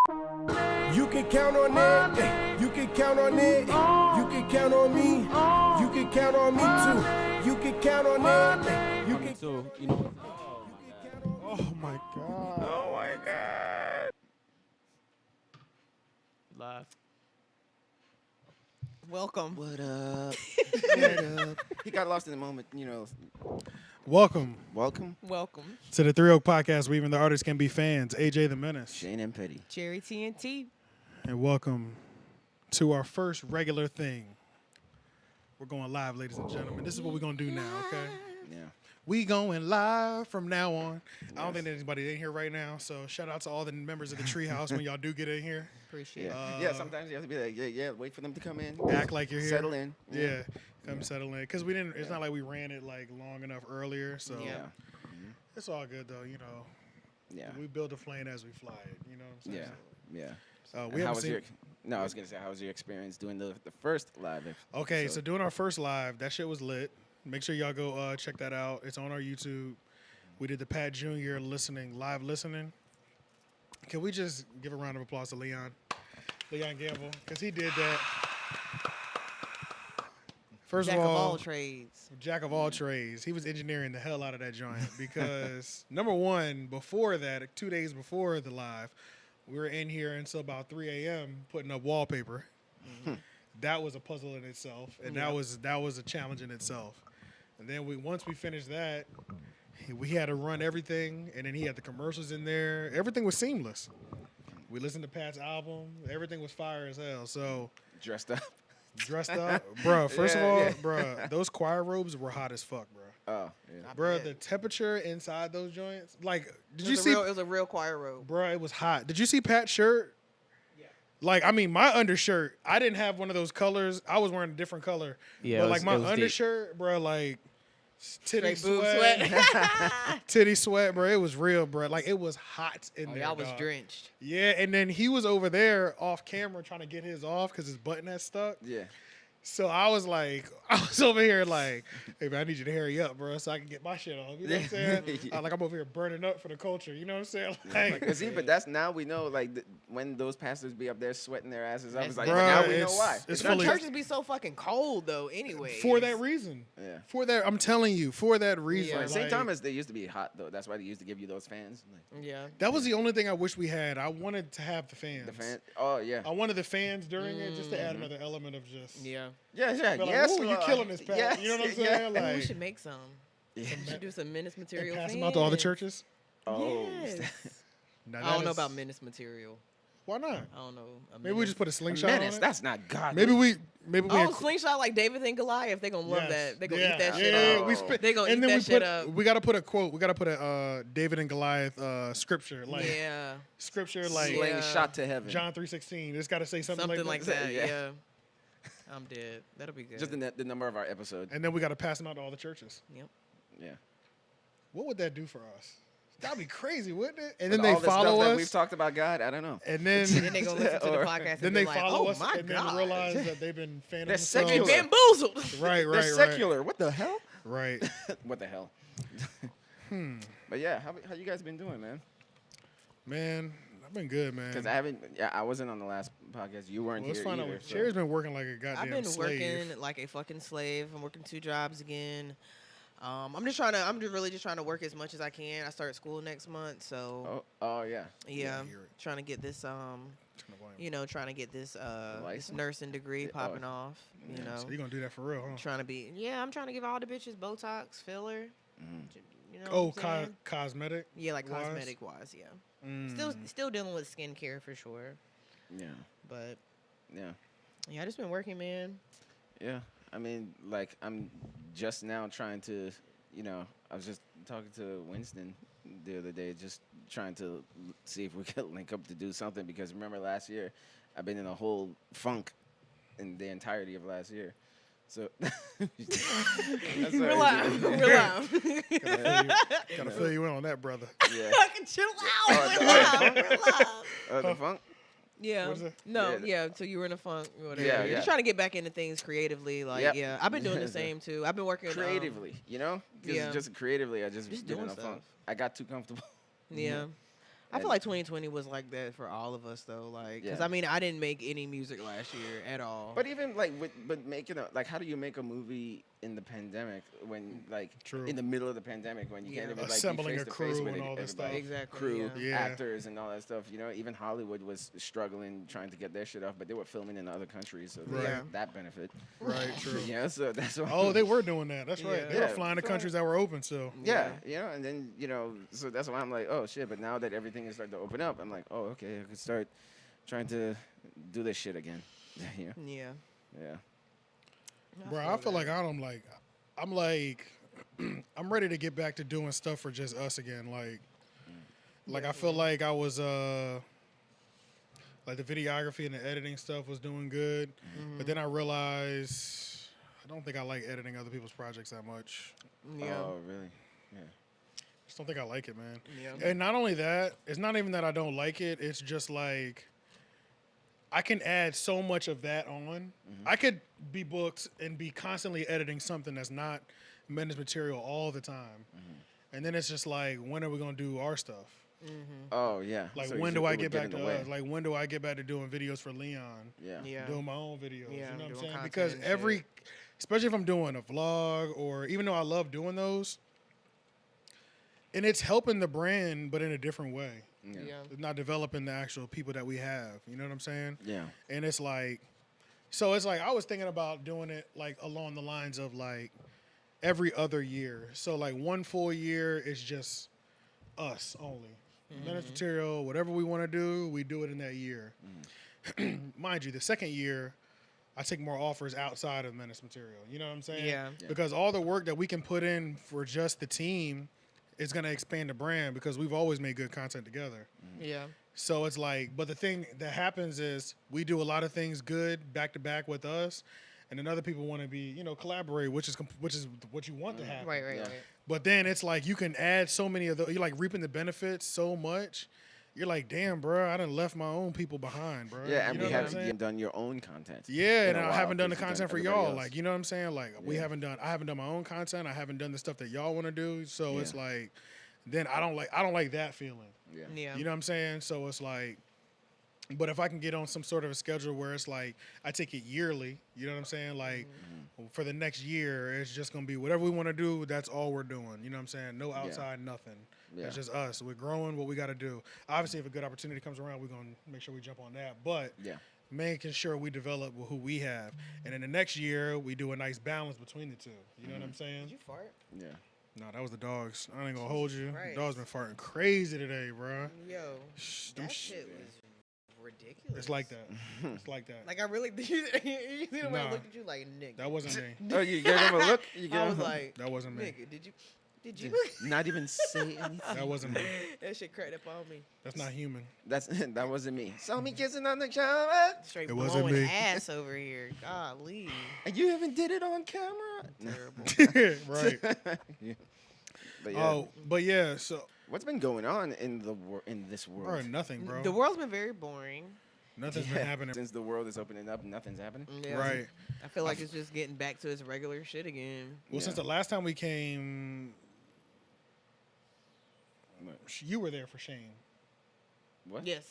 You can count on it. You can count on it. You can count on me. You can count on me too. You can count on it. You can. So, you know. Oh my god. Oh my God. Live. Welcome. What up? What up? He got lost in the moment, you know. Welcome Welcome, Welcome. to the 3 Oak Podcast, where even the artists can be fans. AJ the Menace. Shane and Petty. Cherry TNT. And welcome to our first regular thing. We're going live, ladies and gentlemen. This is what we're going to do now, okay? Yeah. We going live from now on. I don't think there's anybody in here right now, so shout out to all the members of the Treehouse when y'all do get in here. Appreciate Yeah. it. Yeah, sometimes you have to be like, yeah, wait for them to come in. Act like you're here. Settle in. Yeah, come settle in. Because we didn't. It's not like we ran it like long enough earlier, so Yeah. it's all good though. You know, Yeah. we build a plane as we fly it. You know what I'm saying? Yeah. Yeah. So, And we how haven't was seen. your? No, I was gonna say, how was your experience doing the first live? Okay, so episode? doing our first live, that shit was lit. Make sure y'all go check that out. It's on our YouTube. We did the Pat Jr. live listening. Can we just give a round of applause to Leon Gamble, because he did that. First Jack of of all, all trades. jack of all trades. He was engineering the hell out of that joint because number one, before that, 2 days before the live, we were in here until about 3 a.m. putting up wallpaper. That was a puzzle in itself, and that was a challenge in itself. And then once we finished that, we had to run everything, and then he had the commercials in there. Everything was seamless. We listened to Pat's album. Everything was fire as hell. So dressed up. dressed up, bro. First of Yeah, all, yeah. bro, those choir robes were hot as fuck, bro. Oh, yeah. Bro, the temperature inside those joints, like, did you It see? was a real choir robe. Bro, it was hot. Did you see Pat's shirt? Yeah. Like, I mean, my undershirt, I didn't have one of those colors. I was wearing a different color. Yeah, But it like was- my it was deep. undershirt, bro, like titty Straight boob sweat, titty sweat, bro. It was real, bro. Like it was hot in Oh, there. y'all was dog. drenched. Yeah, and then he was over there off camera trying to get his off because his button had stuck. Yeah. So I was over here like, hey man, I need you to hurry up, bro, so I can get my shit off. You know what I'm saying? Yeah. Like I'm over here burning up for the culture. You know what I'm saying? Like, See, but that's now we know, like, when those pastors be up there sweating their asses up, it's like, Bruh, now we know it's- why. it's Some fully- churches be so fucking cold though. Anyway. for that reason. Yeah. For that, I'm telling you, for that reason. Yeah. At the same like, time as they used to be hot, though. That's why they used to give you those fans. Like, Yeah. that was the only thing I wish we had. I wanted to have the fans. the fan. Oh, yeah. I wanted the fans during it just to add another element of just. Yeah. Yeah, yeah. But like, Yes, ooh, you Lord. killing this, Pat. Yes, You know what I'm yeah. saying? Maybe Like, we should make some. Yeah. We should do some Menace and material. pass them out to all the fans. churches. Oh, Yes. Now, I that don't know is- about Menace material. Why not? I don't know. Maybe we just put a a slingshot menace. on it. That's not God. Maybe we. Oh, slingshot like David and Goliath. They gonna love Yes. that. They gonna Yeah. eat that Yeah, shit yeah, up. yeah. We spit. They gonna and eat then that we shit put. up. We gotta put a quote. We gotta put a David and Goliath scripture, like Yeah. scripture, like Sling- Sling shot to heaven. John 3:16. It's gotta say something, Something like that. Yeah. Yeah. I'm dead. That'll be good. Just the number of our episode. And then we gotta pass them out to all the churches. Yep. Yeah. What would that do for us? That'd be crazy, wouldn't it? And With then they all the stuff follow that us. we've talked about God. I don't know. And then Then they gonna listen to the Or- podcast and then be they like, follow oh us my and God. then realize that they've been fanning They're themselves. secular. Bamboozled. Right, They're right, secular. What the hell? right. What the hell? But yeah, how you guys been doing, man? Man, I've been good, man. Because I wasn't on the last podcast. You weren't Well, let's here find out either. what so- Cherry's been working like a goddamn I've been slave. working like a fucking slave. I'm working 2 jobs again. I'm just really just trying to work as much as I can. I start school next month, so Oh yeah. yeah, I hear it. trying to get this trying to get this License? nursing degree Yeah, oh. popping off. You know, So you gonna do that for real, huh? trying to be I'm trying to give all the bitches Botox, filler. You know, Oh, what I'm saying? cosmetic. Yeah, like wise? cosmetic wise, yeah. Mm. Still dealing with skincare for sure, Yeah. but Yeah. yeah, I just been working, man. Yeah. I mean, like, I'm just now trying to, I was just talking to Winston the other day, just trying to see if we could link up to do something, because remember last year, I've been in a whole funk in the entirety of last year. So, that's We're all right. live. We're live. Gotta fill you in on that, brother. Yeah. Fucking chill out. Oh, We're live. We're live. The funk? Yeah. What is it? No, Yeah. yeah. So you were in a funk or whatever. Yeah, You're yeah. just trying to get back into things creatively. Like, Yep. yeah. I've been doing the same too. I've been working Creatively, 'Cause yeah. just creatively, I just Just been in doing a funk. stuff. I got too comfortable. Yeah. I feel like 2020 was like that for all of us though, like, because Yeah. I mean, I didn't make any music last year at all. But even like but making like how do you make a movie in the pandemic when like True. in the middle of the pandemic when you Yeah. can't even like Assembling be a face to face crew with and all this stuff. everybody. Exactly, Crew, yeah. Yeah. actors, and all that stuff. You know, even Hollywood was struggling trying to get their shit off, but they were filming in other countries, so they Right. had that benefit. Right, true. Yeah, so that's why. Oh, they were doing that. That's right. Yeah. They were Yeah. flying to countries that were open, so. Yeah, you know, and then so that's why I'm like, oh shit. But now that everything is starting to open up, I'm like, oh okay, I could start trying to do this shit again. Yeah, Yeah. yeah. Bro, I feel like I'm I'm ready to get back to doing stuff for just us again. Like I feel like I was like the videography and the editing stuff was doing good, but then I realized I don't think I like editing other people's projects that much. Yeah. Oh really? Yeah. Just don't think I like it, man. Yeah. And not only that, it's not even that I don't like it. It's just like I can add so much of that on. I could be booked and be constantly editing something that's not Menace material all the time. And then it's just like, when are we gonna do our stuff? Oh yeah. Like, So when it do I would get back in the to way. us? Like, when do I get back to doing videos for Leon? Yeah. Yeah. Doing my own videos. Yeah, You know what I'm doing saying? content Because and shit. especially if I'm doing a vlog or even though I love doing those, and it's helping the brand, but in a different way. Yeah. Yeah. It's not developing the actual people that we have. You know what I'm saying? Yeah. And it's like, so it's like I was thinking about doing it like along the lines of like every other year. So like one full year is just us only. Menace material, whatever we want to do, we do it in that year. Mind you, the second year, I take more offers outside of Menace material. You know what I'm saying? Yeah. Yeah. Because all the work that we can put in for just the team is going to expand the brand because we've always made good content together. Yeah. So it's like, but the thing that happens is we do a lot of things good back to back with us, and then other people want to be, collaborate, which is what you want to happen. Right. Right. Yeah. Right. But then it's like you can add so many of those. You're like reaping the benefits so much. You're like, damn, bro, I done left my own people behind, bro. Yeah, and you know we what I'm haven't saying? done your own content. Yeah, in and a I while, haven't done the 'cause you've content for everybody y'all. else. Like, you know what I'm saying? Like, I haven't done my own content. I haven't done the stuff that y'all want to do. So it's Yeah. like, then I don't like that feeling. Yeah. Yeah. You know what I'm saying? So it's like, but if I can get on some sort of a schedule where it's like I take it yearly, you know what I'm saying? Like for the next year, it's just gonna be whatever we want to do. That's all we're doing. You know what I'm saying? No outside, nothing. Yeah. It's just us. We're growing what we got to do. Obviously, if a good opportunity comes around, we're gonna make sure we jump on that. But Yeah. making sure we develop who we have, and in the next year we do a nice balance between the two. You know what I'm saying? Did you fart? Yeah. No, that was the dogs. I ain't gonna hold you. Christ. The dogs been farting crazy today, bro. Yo, Them that sh- shit was ridiculous. It's like that. It's like that. Like I really, you see the way I Nah. looked at you like, nigga. That wasn't me. Oh, you gave him a look? You I gave was him like, That wasn't me. nigga, did you? not even say anything. That wasn't me. That shit cracked up on me. That's not human. That wasn't me. Saw me kissing on the shower. Straight It wasn't blowing me. ass over here. Golly. And you even did it on camera. Terrible. Right. Yeah. But yeah, Oh, but yeah. So, what's been going on in this bro, world? nothing, bro. The world's been very boring. Nothing's been happening. Since the world is opening up, nothing's happening. Yeah. Right. I feel like it's just getting back to its regular shit again. Well, Yeah. since the last time we came, you were there for Shame. What? Yes.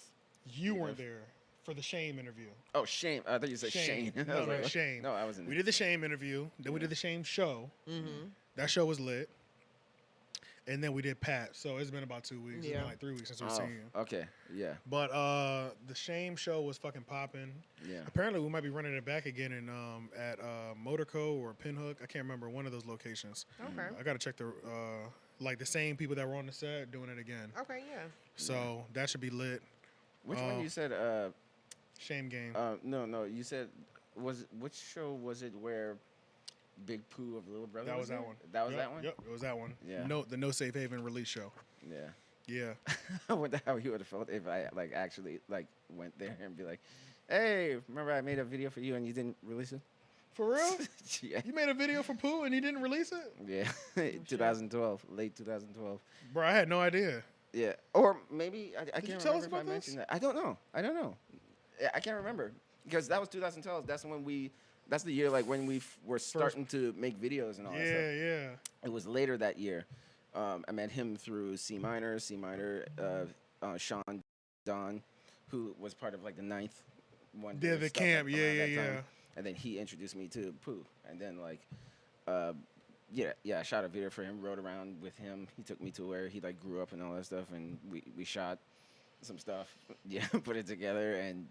You You weren't were? there for the Shame interview. Oh, shame. I thought you said Shane. I No, was like, what? Shame. No, I wasn't. We did the Shame interview. Then we did the Shame show. Mm-hmm. That show was lit. And then we did Pat. So it's been about 2 weeks. It's Yeah. been like 3 weeks since we've Oh, seen you. okay. Yeah. But the Shame show was fucking popping. Yeah. Apparently, we might be running it back again in at Motorco or Pinhook. I can't remember, one of those locations. Okay. I gotta check the like the same people that were on the set doing it again. Okay, yeah. So that should be lit. Which one you said? Shame game. No. You said which show was it where Big Pooh of Little Brother? That was that there? one. That was Yep, that one. Yep, it was that one. Yeah. The No Safe Haven release show. Yeah. Yeah. I wonder how you would have felt if I like actually like went there and be like, "Hey, remember I made a video for you and you didn't release it?" For real? Yeah. You made a video for Pooh and you didn't release it? Yeah. 2012, late 2012. Bro, I had no idea. Yeah. Or maybe I you can't tell remember us if I about this? mentioned that. I don't know. Yeah, I can't remember because that was 2012. That's when that's the year like when we were starting to make videos and all that stuff. Yeah. It was later that year. I met him through C minor. Sean Don, who was part of like the ninth one. Yeah, the camp. Yeah. And then he introduced me to Pooh. And then like, I shot a video for him, rode around with him. He took me to where he like grew up and all that stuff, and we shot some stuff. Yeah, put it together and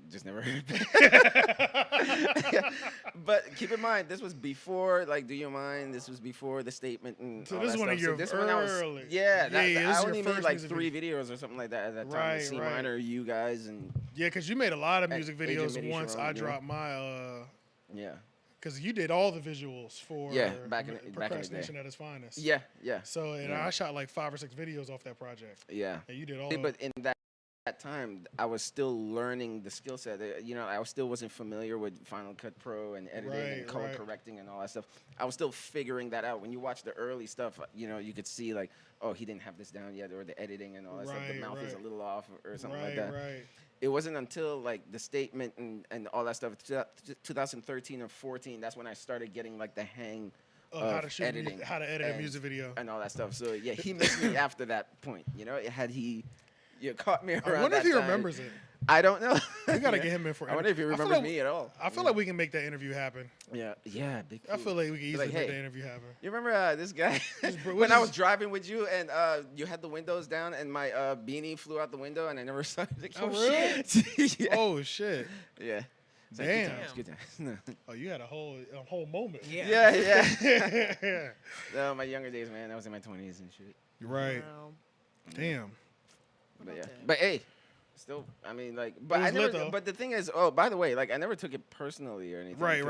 just never heard back. But keep in mind, this was before like Do You Mind? This was before the statement and So all this that is one stuff. of your So this one I was, early. I only made like 3 videos or something like that at that time. Right, C right. Minor, you guys, and Yeah, because you made a lot of At music Agent videos Mini once Sharon, I you know? dropped my yeah, because you did all the visuals for back in the day. Procrastination at its finest. yeah. So and Yeah. I shot like 5 or 6 videos off that project. Yeah. And you did all. But in that time, I was still learning the skill set. You know, I still wasn't familiar with Final Cut Pro and editing and color right. correcting and all that stuff. I was still figuring that out. When you watch the early stuff, you know, you could see like, oh, he didn't have this down yet, or the editing and all that stuff. The Right, mouth is a right. little off or something like Right, that. right. It wasn't until like the statement and all that stuff, 2013 or 14, that's when I started getting like the hang Of of how to shoot, editing, how to edit a and- music video. and all that stuff. So yeah, he missed me after that point. You know, had he caught me around I wonder if that he time. remembers it. I don't know. We gotta Yeah. get him in for. I wonder if he I feel remembers like- me at all. I feel like we can make that interview happen. Yeah, big. I feel like we can easily like, make hey, that interview happen. You remember this guy bro- when what I is- was driving with you and you had the windows down and my beanie flew out the window and I never saw it. Like, Oh, really? yeah. Oh shit! Yeah. It's like, Damn. Good times. Oh, you had a whole moment. Yeah. Yeah. No, my younger days, man. I was in my 20s and shit. Right. Wow. Damn. But about yeah. that? But hey, still, I mean, like, but was I never. lit, though. But the thing is, oh, by the way, like, I never took it personally or anything. Right.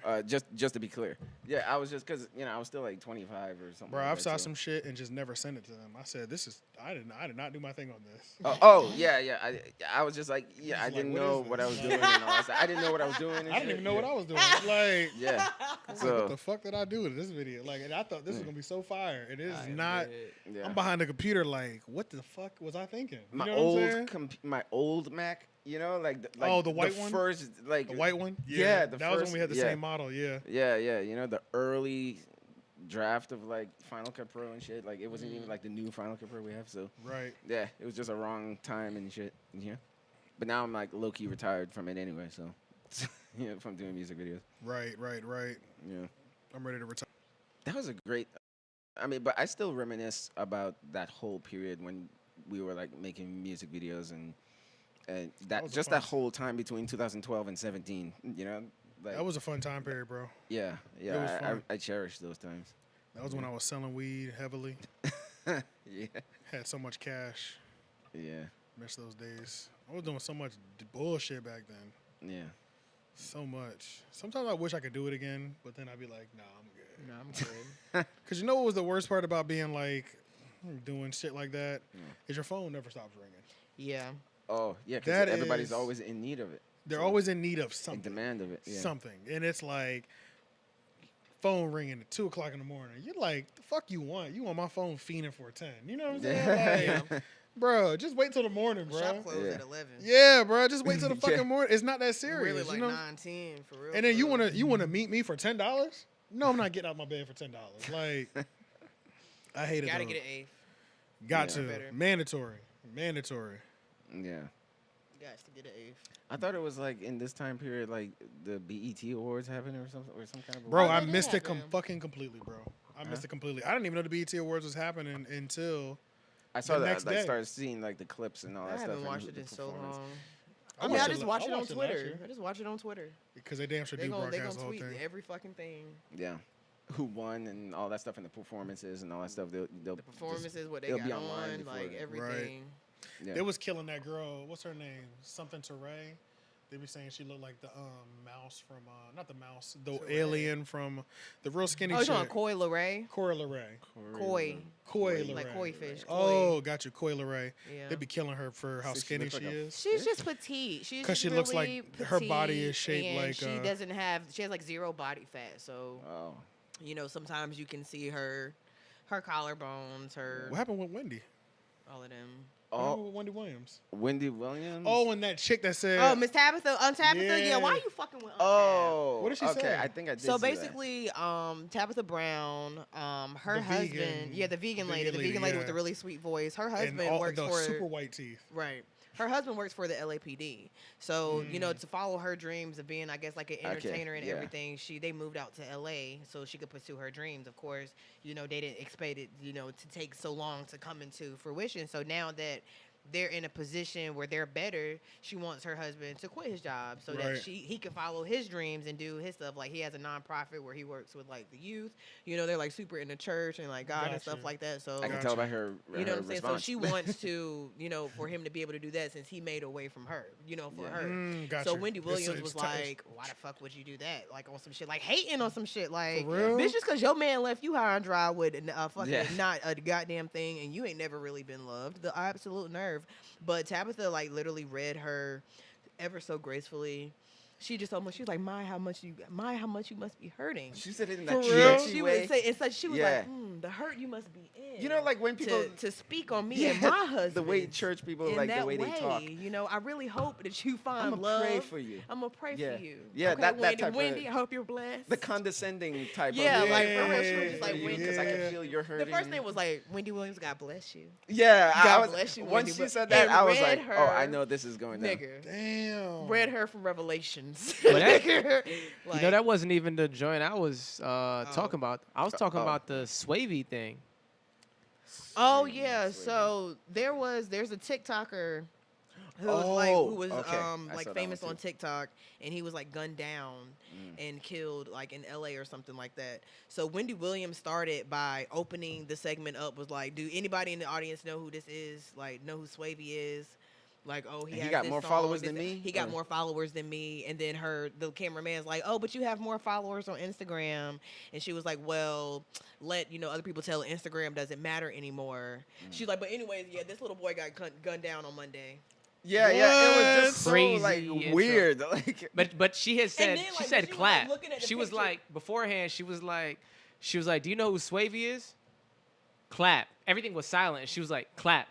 'cause, just to be clear, yeah, I was just because I was still like 25 or something. Bro, like I've that, saw so- some shit and just never sent it to them. I said, "This is I did not do my thing on this." Yeah. I was just like, Just I like, didn't what know is what I this? was doing and all that stuff. I didn't know what I was doing. And I didn't shit. even know yeah. what I was doing. Like, Yeah. what So the fuck did I do with this video? Like, and I thought this was gonna be so fire. It is I not. bet. yeah. I'm behind the computer. Like, what the fuck was I thinking? You my know what I'm saying? old my old Mac, like the white one? First, like The white one. Yeah, that the was first- when we had the yeah. same model. Yeah. Yeah, the early draft of like Final Cut Pro and shit. Like it wasn't even like the new Final Cut Pro we have. So Right. yeah, it was just a wrong time and shit. Yeah, but now I'm like low key retired from it anyway. So from doing music videos. Right. Yeah, I'm ready to retire. that was a great. I mean, but I still reminisce about that whole period when we were like making music videos and that was a just fun that whole time between 2012 and 17. You know, like That was a fun time period, bro. yeah. was fun. I cherish those times. That was when I was selling weed heavily. Yeah, Had so much cash. yeah, Miss those days. I was doing so much bullshit back then. yeah. So much. Sometimes I wish I could do it again, but then I'd be like, nah, I'm good. No, I'm good. Because you know what was the worst part about being like, doing shit like that? Is your phone never stops ringing. Yeah. Oh, yeah, That because everybody's is- always in need of it. They're So, always in need of in something. demand of it. Yeah. Something. And it's like, phone ringing at 2 o'clock in the morning. You're like, the fuck you want? You want my phone fiending for a 10. You know what I'm saying? Yeah. Like, bro, just wait till the morning, bro. Shop closed Yeah. at 11. Yeah, bro, just wait till the Yeah. fucking morning. It's not that serious. Really like you know? 9, 10 for real. And then for you real. wanna meet me for $10? No, I'm not getting out my bed for $10. Like, I hate it. Gotta though. get an eighth. Got Yeah. to. Better. Mandatory. Yeah. Got to get an eighth. I thought it was like in this time period, like the BET Awards happened or something, or some kind of. Bro, Oh, I they did missed it have them. fucking completely, bro. I missed it completely. I didn't even know the BET Awards was happening until I saw that. next I like, day. started seeing like the clips and all I that stuff. haven't and watched the it in so performance. long. I I mean, I watched just it- watch I it on watched it last Twitter. year. I just watch it on Twitter. because they damn sure They do gonna broadcast the whole tweet thing. every fucking thing. Yeah. Who won and all that stuff and the performances and all that stuff. They'll The performances, what they it'll got be online on, before like the- everything. Yeah. They was killing that girl. What's her name? Something Teray. They be saying she looked like the mouse from not the mouse, the Teray. alien from the real skinny Oh, you chick. talking Coy Leray? Cora LeRae. Koi. Koi Koi. Like LeRae. koi fish. Koi. Oh, got you, Koi LeRae. Yeah. They be killing her for how So she skinny looks she like a is. She's just petite. She's 'Cause just she looks like really her body petite, is shaped and like, she doesn't have. She has like 0 body fat. So Oh. you know, sometimes you can see her collarbones, her What happened with Wendy? all of them. Oh, Wendy Williams. Wendy Williams. Oh, and that chick that said. Oh, Miss Tabitha, Tabitha. Yeah. Yeah. Why are you fucking with? Oh, What did she okay. say? I think I did. So see that. basically, Tabitha Brown, her The husband, vegan- the vegan lady, yeah. with the really sweet voice. Her and husband all, works the for super white teeth. right. Her husband works for the LAPD. So, to follow her dreams of being, I guess, like an entertainer and yeah. everything, they moved out to LA so she could pursue her dreams. Of course, they didn't expect it, to take so long to come into fruition. So now that they're in a position where they're better, she wants her husband to quit his job so that he can follow his dreams and do his stuff. Like, he has a nonprofit where he works with, like, the youth. They're, like, super into church and, like, God and stuff like that. So I can tell by her. you know her what I'm saying? response. So she wants to, for him to be able to do that since he made a way from her, for her. Gotcha. So Wendy Williams It's was tough. like, why the fuck would you do that? Like, on some shit, like hating on some shit. Like, For real? bitch, just because your man left you high and dry with fucking Yeah. not a goddamn thing and you ain't never really been loved. The absolute nerve. But Tabitha, like, literally read her ever so gracefully. She just almost, she was like, my, how much you must be hurting. She said it in For that real? churchy She way. would say, it's like, she was Yeah. like, the hurt you must be in. Like when people to speak on me and my husband. the way church people in like that the way they talk. I really hope that you find I'm gonna love. pray for you. I'm gonna pray Yeah. for you. Yeah, okay, that Wendy, type of- Wendy, I hope you're blessed. The condescending type Yeah, of like, I'm for gonna real, she was pray just for like, you Wendy. because I can feel your hurt. The first thing was like, Wendy Williams, God bless you. Yeah, God I was, bless you, once Wendy, she but- said that, and I was read like, her, oh, I know this is going down. Nigga. Damn. Read her from Revelations. Well, that- Like, that wasn't even the joint I was talking about. I was talking Oh. about the Swavey thing. oh yeah, so there's a TikToker who was okay. I saw like that famous one on too. TikTok, and he was like gunned down and killed like in LA or something like that. So Wendy Williams started by opening the segment up was like, do anybody in the audience know who this is? Like, know who Swavey is? Like, oh, And has he got this more song, followers this- than me? He got Or- more followers than me. And then the cameraman's like, oh, but you have more followers on Instagram. And she was like, well, let other people tell Instagram doesn't matter anymore. She's like, but anyways, yeah, this little boy got gunned down on Monday. Yeah, it was just Crazy so like intro. weird. Like, But she had said then, she like, said when she was, like, clap. looking at the She was picture- like beforehand. She was like, do you know who Swavey is? Clap. Everything was silent. She was like, clap.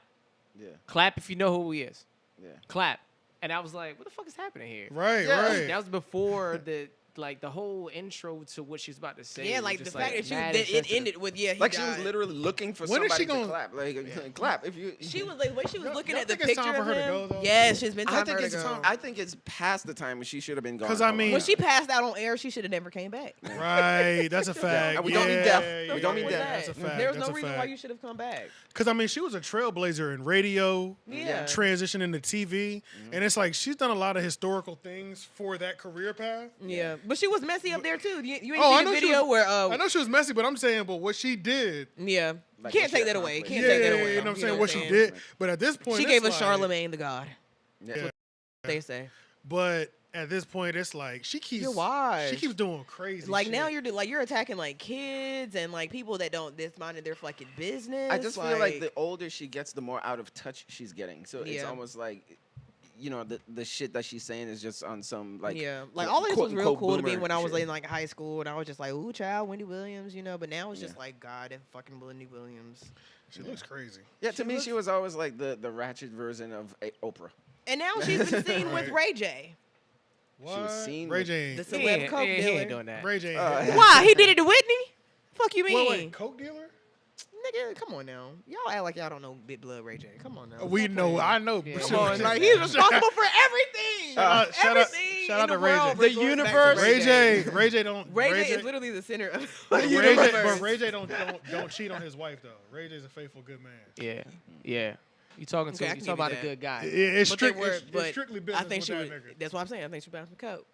yeah, Clap if you know who he is. yeah. Clap. And I was like, what the fuck is happening here? Right, Yeah. right. That was before the whole intro to what she was about to say. Yeah, was like the just, fact that mad it insensitive. ended with he Like she was died. literally looking for When is somebody she gonna- to clap. Like, clap if you. She was like, the way she was looking y'all at the think it's picture time of for her to him. go, though? Yes, it's been time I for think her it's to go. time. I think it's past the time when she should have been gone. 'Cause, I a long mean- When time. she passed out on air, she should have never came back. Right, that's a fact. And we don't need death. We don't need What's death. That's a fact. There's That's no a reason fact. why you should have come back. Because, I mean, she was a trailblazer in radio, Yeah. transition into TV. And it's like she's done a lot of historical things for that career path. Yeah, but she was messy up there too. You ain't Oh, I seen know the she video was- where I know she was messy, but I'm saying, but what she did. yeah, Like, can't what she take that away. accomplished. Can't Yeah, take that away. you know what I'm saying? What she saying? did. But at this point, She it's gave us like- Charlemagne the God. Yeah. They say. But at this point, it's like she keeps. You're washed. She keeps doing crazy. Like shit. now you're attacking like kids and like people that's minding their fucking business. I just feel like the older she gets, the more out of touch she's getting. So it's Yeah. almost like, the shit that she's saying is just on some like. yeah, like all this was real quote-unquote cool to me boomer when I was shit. in like high school and I was just like, ooh, child, Wendy Williams, But now it's just like, God, that fucking Wendy Williams. She looks crazy. Yeah, to me, she was always like the ratchet version of Oprah. And now she's been seen with Right. Ray J. What? was seen Ray with- J. The ain't- He celeb ain't, coke he dealer. ain't doing that. Ray J. Uh, ain't- Why? He did it to Whitney? Fuck you mean? Wait, coke dealer? Nigga, come on now. Y'all act like y'all don't know Big Blood Ray J. Come on now. We Stop know. playing. I know. Yeah. Come on, like he's responsible for everything. Shout out Everything to in the Ray J. world The resorts back to universe. Ray J. Ray J. Don't. Ray J is literally the center of But the Ray J. universe. But Ray J. Don't cheat on his wife though. Ray J's a faithful good man. Yeah, yeah. You talking Okay, I to? can You give talking you about a that. good guy? It's But they strict. were- It's but strictly business I think with she that would. nigga. That's what I'm saying. I think she buying some coke.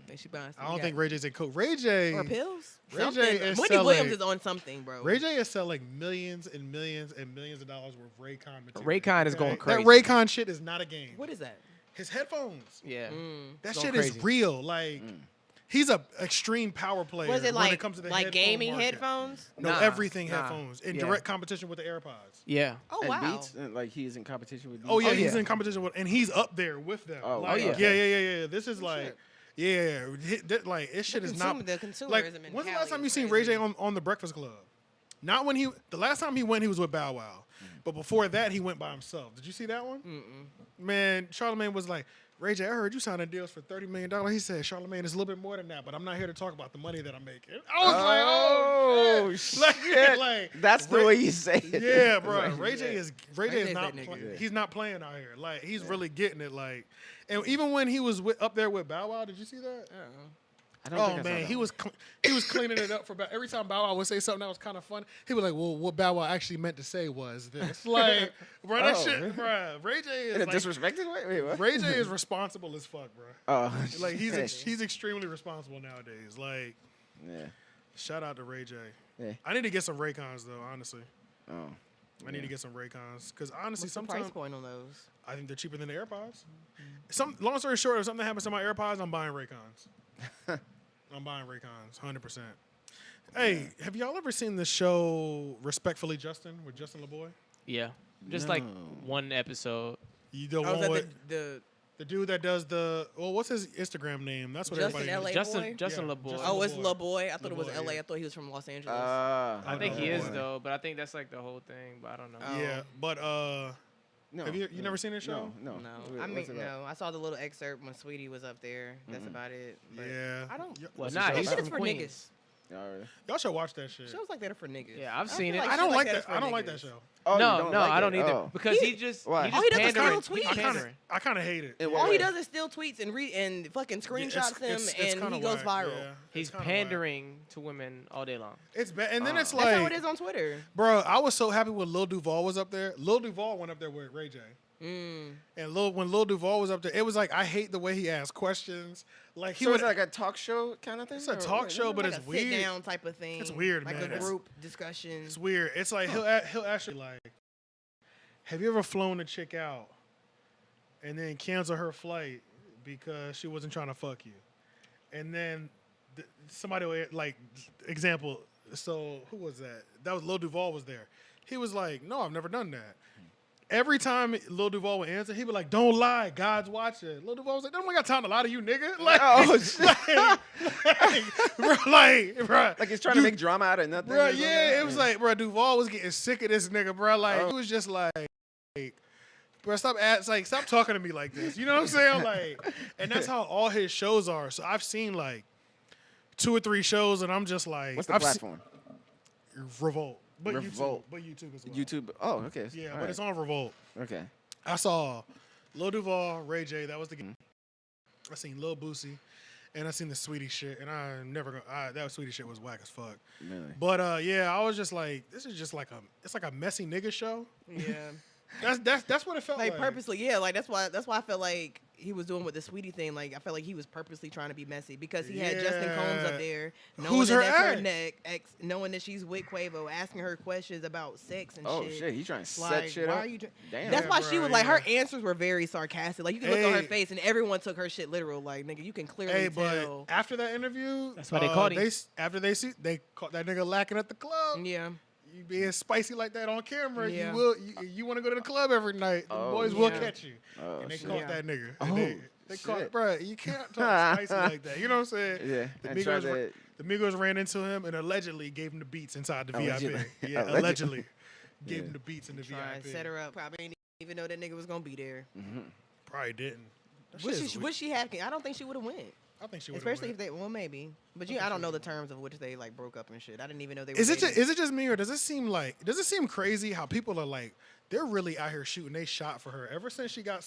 I think she buying some. I don't got- think Ray J's in coke. Ray J. or pills. Ray Something. J is Wendy Williams selling- is on something, bro. Ray J is selling millions and millions and millions of dollars worth of Raycon material. Raycon is going crazy. That Raycon shit is not a game. What is that? His headphones. Yeah. That Going shit crazy. is real. Like he's a extreme power player. Was it when like it comes to the like headphone gaming market. headphones? No, Nah, everything nah. headphones in Yeah. direct competition with the AirPods. Yeah. Oh and wow. Beats, and, like he's in competition with Beats. Oh yeah, Oh, he's yeah. in competition with, and he's up there with them. Oh, like, yeah. yeah. This is like, yeah, like this shit is not. The consumerism Like, in when's the Cali last time is you seen Ray J crazy. on the Breakfast Club? Not when the last time he went, he was with Bow Wow. But before that, he went by himself. Did you see that one? Man, Charlamagne was like, Ray J, I heard you signing deals for $30 million. He said, Charlamagne, it's a little bit more than that, but I'm not here to talk about the money that I'm making. I was like, oh, shit. Like, that's the way you say it. Yeah, bro. Ray J J's is not that nigga. he's not playing out here. Like, he's really getting it. Like, and even when he was up there with Bow Wow, did you see that? I don't Oh think I saw man, that he one. was cleaning it up for every time Bow Wow would say something that was kind of fun. He was like, "Well, what Bow Wow actually meant to say was this." Like, bro, that shit, bro. Ray J In is a disrespected way? Wait, what? Ray J is responsible as fuck, bro. Oh, Like he's extremely responsible nowadays. Like, yeah. shout out to Ray J. Yeah. I need to get some Raycons though, honestly. Oh. I need to get some Raycons because honestly, What's the sometimes price point on those? I think they're cheaper than the AirPods. Long story short, if something happens to my AirPods, I'm buying Raycons. I'm buying Raycons, 100%. Hey, have y'all ever seen the show Respectfully Justin with Justin LeBoy? Yeah. Just like one episode. You the Oh, one is with that the dude that does what's his Instagram name? That's what Justin everybody LA knows. boy? Justin Yeah, LeBoy. Justin Oh, it's LeBoy. LaBoy. I thought it was LeBoy, LA. yeah. I thought he was from Los Angeles. I think he is LeBoy. though, but I think that's like the whole thing. But I don't know. Oh. Yeah, but No, have you never seen this show? No. No, What- I mean what's it about? no. I saw the little excerpt when Sweetie was up there. That's about it. But Yeah. I don't. Well, What's nah, the show he's about? from It's for Queens. niggas. Oh, really? Y'all should watch that shit. Shows like that are for niggas. Yeah, I've I seen feel it. I don't shows like that that. is for I don't like that niggas. show. Oh, you No, don't no, like I don't it? either Oh. because he just Why? he Oh, just he does the pandering. still He's tweets. pandering. I kind of hate it. In All what he way? does is still tweets and fucking screenshots him, it's and kinda he goes whack, viral. yeah. He's It's kinda pandering to women all day long. whack. It's bad, and then it's That's how it like, is on Twitter. bro, I was so happy when Lil Duval was up there. Lil Duval went up there with Ray J. Mm. And when Lil Duval was up there, it was like I hate the way he asked questions. Like he So would it's like a talk show kind of thing? It's a or talk what? show, but Like it's a weird. sit down type of thing. It's weird, like man. a group discussion. It's weird. It's like he'll actually like, have you ever flown a chick out and then cancel her flight because she wasn't trying to fuck you? And then somebody will, like, example. So who was that? That was Lil Duval was there. He was like, no, I've never done that. Every time Lil Duval would answer, he'd be like, don't lie, God's watching. Lil Duval was like, don't got time to lie to you, nigga. Like, Oh, shit. bro, Like he's trying to make drama out of nothing? bro, or something? yeah, it was like, bro, Duval was getting sick of this nigga, bro. Like, it was just like, bro, stop talking to me like this. You know what I'm saying? Like, and that's how all his shows are. So I've seen like 2 or 3 shows, and I'm just like, What's the I've platform? Revolt, but Revolt. YouTube as well. YouTube. Oh, okay. Yeah, All but right. it's on Revolt. Okay. I saw Lil Duval, Ray J. That was the game. I seen Lil Boosie, and I seen the Sweetie shit, and that Sweetie shit was whack as fuck. Really? But yeah, I was just like, this is just like it's like a messy nigga show. Yeah. That's what it felt like. Like purposely, yeah. Like that's why I felt like he was doing with the Sweetie thing. Like I felt like he was purposely trying to be messy because he had Justin Combs up there, knowing Who's that her that's ex? her ex, knowing that she's with Quavo, asking her questions about sex and Oh, shit. shit. He's trying to Like, set shit why up? are you? Damn. That's Yeah, why she bro, was like, yeah. her answers were very sarcastic. Like you can look on her Hey. face, and everyone took her shit literal. Like nigga, you can clearly Hey, but tell. after that interview, That's why they caught him. After they caught that nigga lacking at the club. Yeah. You being spicy like that on camera, Yeah. you want to go to the club every night. The Oh, boys will yeah. catch you, Oh, and they shit. caught Yeah. that nigga. Oh, And they caught, shit. bro. You can't talk spicy like that. You know what I'm saying? Yeah. The and try Migos, to- the Migos ran into him and allegedly gave him the beats inside the Allegedly. VIP. Yeah, Allegedly. allegedly gave Yeah. him the beats in the Try and VIP. set her up. Probably didn't even know that nigga was gonna be there. Probably didn't. That Wish shit is she, weak. wish she had. I don't think she would have went. I think she would. Especially if they, well, maybe. But I don't know the terms of which they like broke up and shit. I didn't even know they were. Is it dating. just me or does it seem crazy how people are like they're really out here shooting they shot for her ever since she broke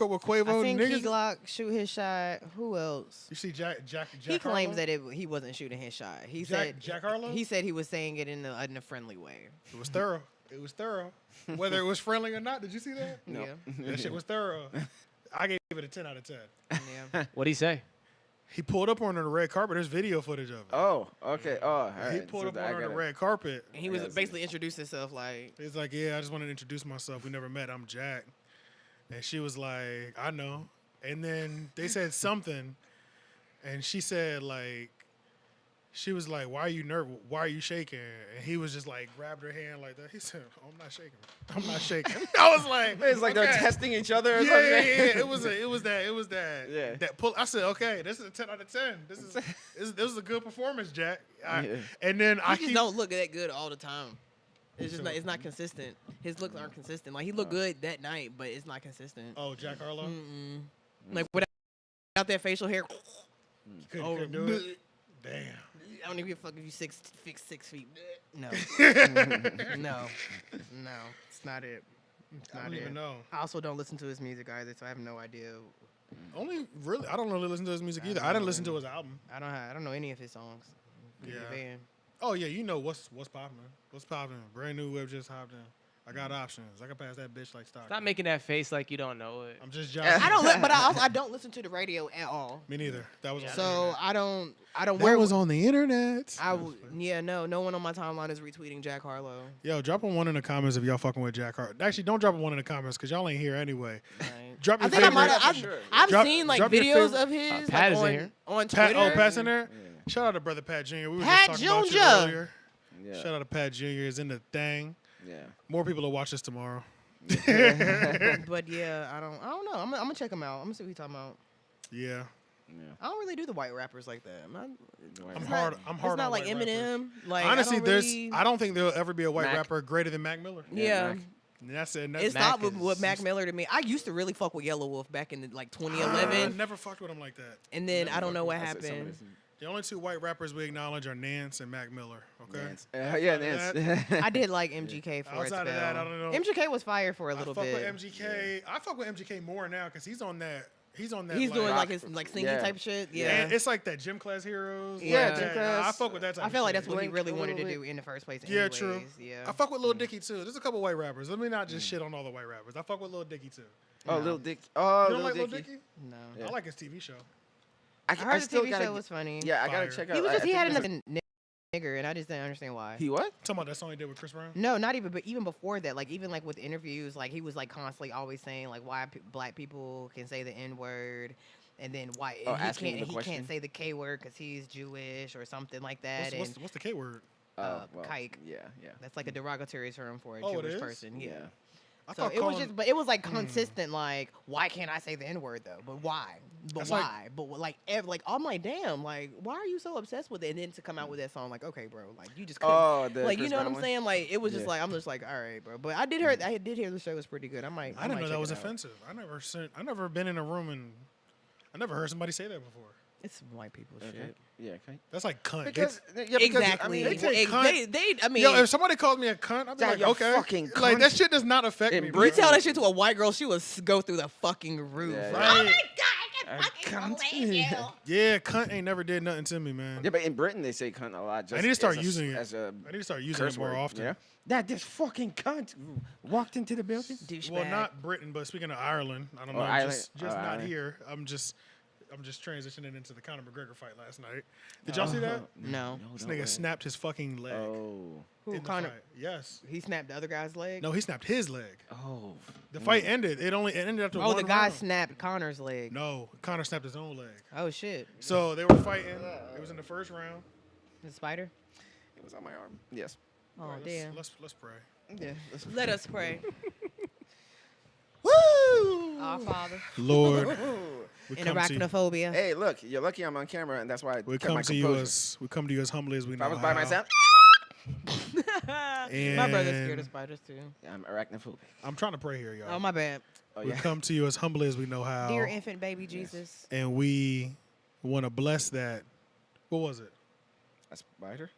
up with Quavo? I think Niggas, Key Glock shoot his shot. Who else? you see Jack He claims Harlow? that he wasn't shooting his shot. He Jack- said Jack Harlow? He said he was saying it in a friendly way. It was thorough. It was thorough. Whether it was friendly or not, did you see that? No. Yeah. That shit was thorough. I gave it a 10 out of 10. Yeah. What'd he say? He pulled up on her on the red carpet. There's video footage of it. Oh, okay. Oh, all right. He pulled So up on I her on the gotta- red carpet. And he was Yeah, that's basically introduced himself like, He's like, yeah, I just wanted to introduce myself. We never met. I'm Jack. And she was like, I know. And then they said something. And she said, like, she was like, why are you nervous? Why are you shaking? And he was just like, grabbed her hand like that. He said, oh, I'm not shaking. I'm not shaking. I was like, It's like they're okay. testing each other or Yeah, something. yeah. It was that. Yeah. That pull. I said, okay, this is a 10 out of 10. This is a good performance, Jack. Yeah. And then he just don't look that good all the time. It's just not. It's not consistent. His looks aren't consistent. Like he looked good that night, but it's not consistent. Oh, Jack Harlow. Like without that facial hair. Couldn't do it. Damn. I don't even give a fuck if you 6 feet. No. no. It's not it. It's I not don't it. even know. I also don't listen to his music either, so I have no idea. Only really, I don't really listen to his music either. I didn't listen to his album. I don't know any of his songs. Yeah. Man. Oh yeah, you know what's popping. What's popping? Brand new whip just hopped in. I got options. I can pass that bitch like stock. Stop making that face like you don't know it. I'm just joking. I don't, but I don't listen to the radio at all. Me neither. That was on the So internet. I don't. That Where was on the internet. no one on my timeline is retweeting Jack Harlow. Yo, drop a one in the comments if y'all fucking with Jack Harlow. Actually, don't drop a one in the comments because y'all ain't here anyway. Right. Drop your I think I favorite. might have. I've Drop- seen like drop your videos favorite- of his Pat like, is in here. on Pat, Twitter. Pat's in there. Shout out to brother Pat Jr. We were Pat just talking about you Jr. earlier. Yeah. Shout out to Pat Jr. is in the thing. Yeah. More people will watch this tomorrow. But yeah, I don't know. I'm gonna check him out. I'm gonna see what he's talking about. Yeah. Yeah. I don't really do the white rappers like that. I'm It's hard. not- I'm hard It's not on like white Eminem. rappers. Like Honestly, I I don't think there'll ever be a white Mac. rapper greater than Mac Miller. Yeah. Mac. And that's it. And It that's stopped Mac with is- Mac Miller to me. I used to really fuck with Yellow Wolf back in like I 2011, never fucked with him like that. and then I don't know what I said some of happened. this- The only two white rappers we acknowledge are Nance and Mac Miller. Okay. Nance. Yeah, Nance. I did like MGK for a Outside spell. of that, I don't know. MGK was fire for a I little fuck bit. with MGK. I fuck with MGK more now because he's on that. He's on that. He's doing like rock- his like singing yeah. type shit. Yeah. Yeah. And it's like that Gym Class Heroes. Yeah, like Gym that. Class. I fuck with that type I of feel like shit. that's what he Blink really a wanted to little do in the first place. Yeah, Anyways. true. Yeah. I fuck with Lil Dicky too. There's a couple white rappers. Let me not just shit on all the white rappers. I fuck with Lil Dicky too. Oh, Lil Dick. Oh, You don't Lil like Lil Dicky. Dicky? No. Yeah. I like his TV show. I heard the still TV gotta show get- was funny. Yeah, I gotta Fire. check out. He was I just he had think another nigger, and I just didn't understand why. He what? Talking about that song he did with Chris Brown. No, not even. But even before that, like even like with interviews, like he was like constantly always saying like why black people can say the N word, and then why Oh, he asking can't the question? can't say the K word because he's Jewish or something like that. What's the K word? Oh, well, kike. Yeah, yeah. That's like a derogatory term for a Oh, it Jewish is? person. Yeah. I So thought it was calling- just, but it was like consistent. Like, why can't I say the N word though? But why? But That's why? like- but like, I'm like, damn. Like, why are you so obsessed with it? And then to come out with that song, like, okay, bro, like you just couldn't. Oh, the Like, Chris you know what Brown I'm one? saying? Like, it was just Yeah. like, I'm just like, all right, bro. But I did hear the show was pretty good. I might. I didn't might know that check was it out. offensive. I never been in a room and I never heard somebody say that before. It's some white people Okay. shit. Yeah, okay. That's like cunt. Because Exactly. I mean, they take Well, cunt- I mean, Yo, if somebody calls me a cunt, I'll be Yeah, like, you're okay. fucking Like cunt. that shit does not affect In me. you bro. tell that shit to a white girl, she will go through the fucking roof. Yeah, Right. Oh my god, I I can fucking can't. believe you. Yeah, cunt ain't never did nothing to me, man. Yeah, but in Britain they say cunt a lot. Just I need to start as a- using it. as a I need to start using curse it more word, often. Yeah. That this fucking cunt walked into the building. Douchebag. Well, not Britain, but speaking of Ireland, I don't Oh, know, Ireland. just Oh, not Ireland. here. I'm just transitioning into the Conor McGregor fight last night. Did y'all see that? No. This nigga snapped his fucking leg. Oh. Who, in the Conor? fight. Yes. He snapped the other guy's leg. No, he snapped his leg. Oh. The fight ended. It ended after Oh, one the guy round. snapped Connor's leg. No, Conor snapped his own leg. Oh shit. So they were fighting. It was in the first round. The spider. It was on my arm. Yes. Oh All right, damn. Let's pray. Yeah. Let us pray. Woo! Our Father. Lord, we In come to you. arachnophobia. Hey, look, you're lucky I'm on camera, and that's why I We kept come my to you composure. as humbly as we If know I was by how. myself, My brother's scared of spiders too. yeah, I'm arachnophobic. I'm trying to pray here, y'all. Oh my bad. Oh We yeah. come to you as humbly as we know how. Dear infant baby Jesus. And we want to bless that. What was it? A spider?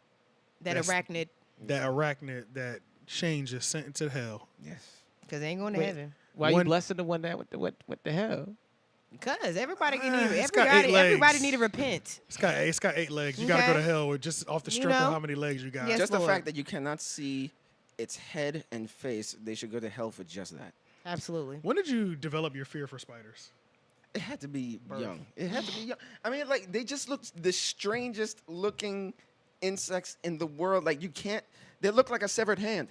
That That's- arachnid. That arachnid that Shane just sent into hell. Yes. Because they ain't going to Wait. heaven. Why One- you blessing the one that what the hell? Because everybody can need It's got 8 legs. everybody need to repent. It's got 8 legs. You gotta go Okay. to hell with just off the You strength of know? how many legs you got. Yes. Just the Lord. fact that you cannot see its head and face, they should go to hell for just that. Absolutely. When did you develop your fear for spiders? It had to be young. It had to be young. I mean, like, they just look the strangest looking insects in the world. Like, you can't, they look like a severed hand.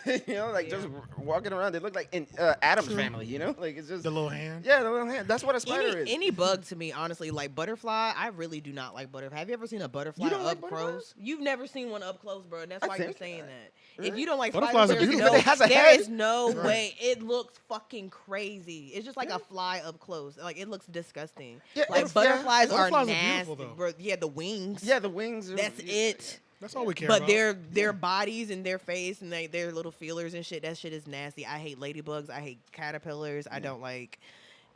You know, like just walking around. They look like in Adam's family, you know? Like, it's just. The little hand? Yeah, the little hand. That's what a spider is. Any bug to me, honestly, like butterfly, I really do not like butterfly. Have you ever seen a butterfly You don't up like close? butterflies? You've never seen one up close, bro. And that's I why you're think- saying that. If really? you don't like Butterflies are spiders, beautiful. But it has a there head. is no way. It looks fucking crazy. It's just like a fly up close. Like it looks disgusting. Yeah, Like it's- yeah. butterflies are Butterflies are nasty, beautiful, though. bro. Yeah, the wings. Yeah, the wings. Are, That's it. That's all we care But about. their bodies and their face and their little feelers and shit, that shit is nasty. I hate ladybugs. I hate caterpillars. I don't like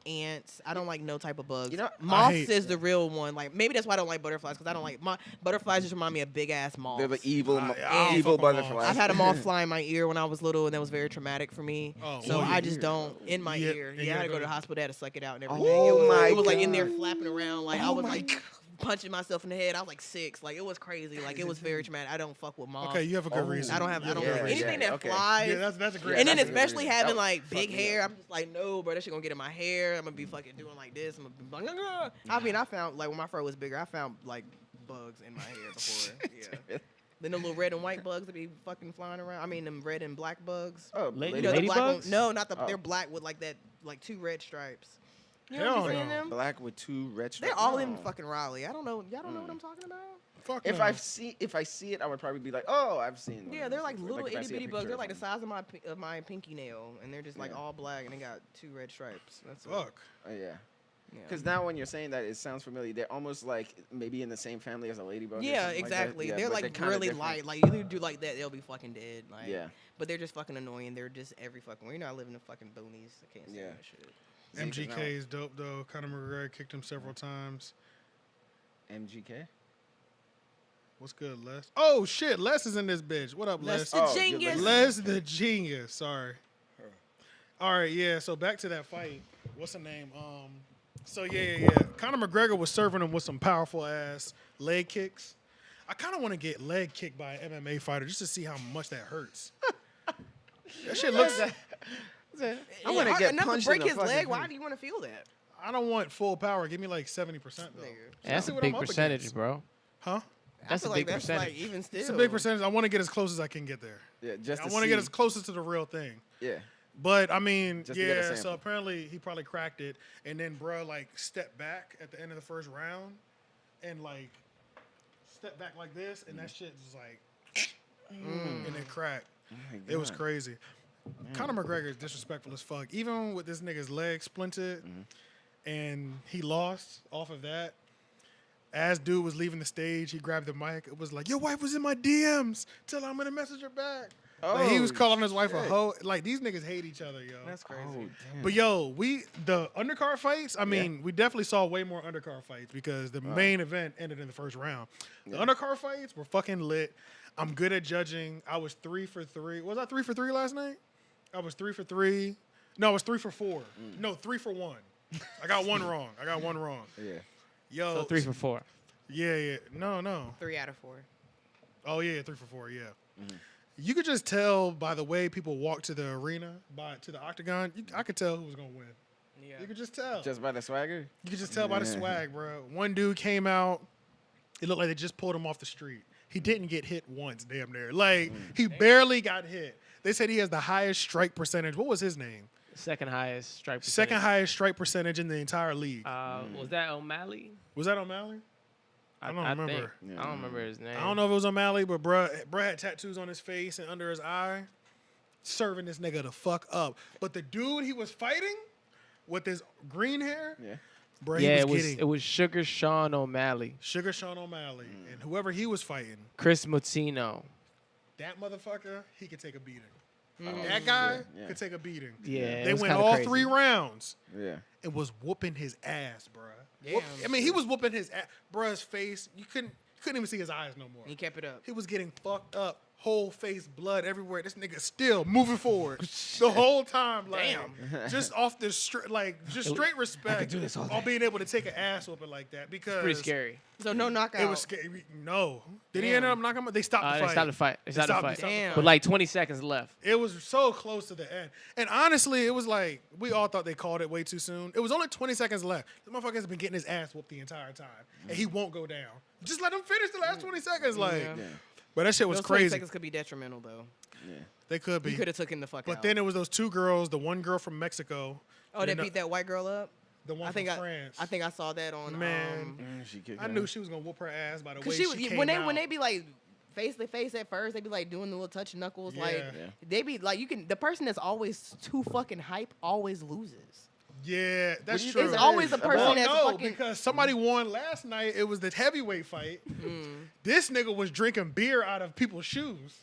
ants. I don't like no type of bugs. You know, Moths is the real one. Like maybe that's why I don't like butterflies, because I don't like butterflies. Just remind me of big ass moths. They're the evil, I don't evil fuck with butterflies. I've had a moth fly in my ear when I was little, and that was very traumatic for me. Oh, So well, I your just don't in my ear. yeah, Yeah, I had to go go to to- the hospital. They had to suck it out and Oh everything. my It was like in there God. flapping around. Like I was like punching myself in the head. I was like 6. Like it was crazy. Like it was very traumatic. I don't fuck with moths. Okay, you have a good reason. I don't have You a and good yeah, reason. anything yeah, that okay. flies. Yeah, that's a great. And then that's a good especially reason. having That like would big fuck me hair, up. I'm just like, no, bro, that shit gonna get in my hair. I'm gonna be fucking doing like this. I'm gonna be like, "Ugh." I mean, I found like when my fur was bigger, I found like bugs in my hair before. Yeah. Then the little red and white bugs that be fucking flying around. I mean, them red and black bugs. Oh, Lady- You know, the black Ladybugs? ones? No, not the. Oh. They're black with like that, like 2 red stripes. You Hell know what I'm no. them? black with 2 red They're stripes. all in No. fucking Raleigh. I don't know. Y'all don't know what I'm talking about? Fuck If no. if I see it, I would probably be like, oh, I've seen. one Yeah, of they're those like before. little if I itty see a bitty bugs. picture They're of like the them. size of my pinky nail, and they're just like Yeah. all black, and they got 2 red stripes. That's it. Fuck. Oh yeah. Yeah. Because now when you're saying that, it sounds familiar. They're almost like maybe in the same family as a ladybug. or Yeah, something like that. exactly. Yeah, they're but like kinda really different. light. Like you do like that, they'll be fucking dead. Like, Yeah. But they're just fucking annoying. They're just every fucking. We're not living in fucking boonies. I can't stand Yeah. that shit. See, 'cause MGK is dope though. Conor McGregor kicked him several times. now- MGK. What's good, Les? Oh shit, Les is in this bitch. What up, Les? Les the Oh, you're genius. listening. Les the genius. Sorry. All right, yeah. So back to that fight. What's the name? So yeah. Conor McGregor was serving him with some powerful ass leg kicks. I kind of want to get leg kicked by an MMA fighter just to see how much that hurts. That shit looks. I want to get enough punched to break in the his fucking leg. Why face. do you want to feel that? I don't want full power. Give me like 70% though. Nigga. That's see a what big I'm up percentage, against. bro. Huh? That's I feel a big like that's percentage. like even still. It's a big percentage. I want to get as close as I can get there. Yeah, just I to want to get see. as close as to the real thing. Yeah. But I mean, Just to get a yeah. So sample. apparently he probably cracked it, and then bruh like stepped back at the end of the first round, and like stepped back like this, and that shit was like, and it cracked. Oh my It was God. crazy. Conor McGregor is disrespectful as fuck. Even with this nigga's leg splinted, and he lost off of that. As dude was leaving the stage, he grabbed the mic. It was like, "Your wife was in my DMs. Tell her I'm gonna message her back." Like, he was Oh, calling his wife a shit. hoe. Like these niggas hate each other, yo. That's crazy. Oh, damn. But yo, the undercard fights. I mean, we definitely saw way more undercard fights because the main event ended in the first round. The undercard fights were fucking lit. I'm good at judging. I was 3 for 3. Was I 3 for 3 last night? I was 3 for 3. No, I was 3 for 4. No, 3 for 1. I got one wrong. Yeah. Yo, So 3 for 4. Yeah. No. 3 out of 4. Oh yeah, 3 for 4. Yeah. You could just tell by the way people walk to the arena, to the octagon. I could tell who was gonna win. Yeah. You could just tell. Just by the swagger. You could just tell by the Yeah. swag, bro. One dude came out. It looked like they just pulled him off the street. He didn't get hit once, damn near. Like, he barely got hit. They said he has the highest strike percentage. What was his name? Second highest strike percentage. Second highest strike percentage in the entire league. Was that O'Malley? Was that O'Malley? I don't remember. Think. Yeah. I don't remember his name. I don't know if it was O'Malley, but bruh had tattoos on his face and under his eye, serving this nigga the fuck up. But the dude he was fighting with his green hair, Yeah. bruh, Yeah, he was getting it was Sugar Sean O'Malley, Sugar Sean O'Malley. And whoever he was fighting, Chris Mutino. that motherfucker, he could take a beating. That guy Yeah. could take a beating. Yeah, it They was went kinda all crazy. 3 rounds Yeah. and was whooping his ass, bruh. Damn. I mean, he was whooping his ass. Bruh's face, you couldn't even see his eyes no more. He kept it up. He was getting fucked up, whole face, blood everywhere. This nigga still moving forward the whole time, like just off the just straight respect do this all on being able to take an ass whooping like that because Pretty scary. So no knockout. It was scary. No, did he end up knocking him? They stopped the They fight. stopped the fight. They stopped the fight. Damn. With like 20 seconds left. It was so close to the end. And honestly, it was like, we all thought they called it way too soon. It was only 20 seconds left. The motherfucker has been getting his ass whooped the entire time. And he won't go down. Just let him finish the last 20 seconds. Like, Yeah. Yeah. but that shit was Those 20 crazy. seconds could be detrimental though. Yeah. They could You be. could have took him the fuck But out. then it was those 2 girls, the one girl from Mexico. oh, and they then beat that white girl up. the one I think from France. I think I saw that on. Man. She kicked I him. knew she was going to whoop her ass by the way Cause she, she came when out. they be like face to face at first, they be like doing the little touch knuckles. Like Yeah. Yeah. they be like the person that's always too fucking hype always loses. Yeah, that's do you true. think It's that always is a person about? that's no, fucking. because somebody won last night. It was the heavyweight fight. This nigga was drinking beer out of people's shoes.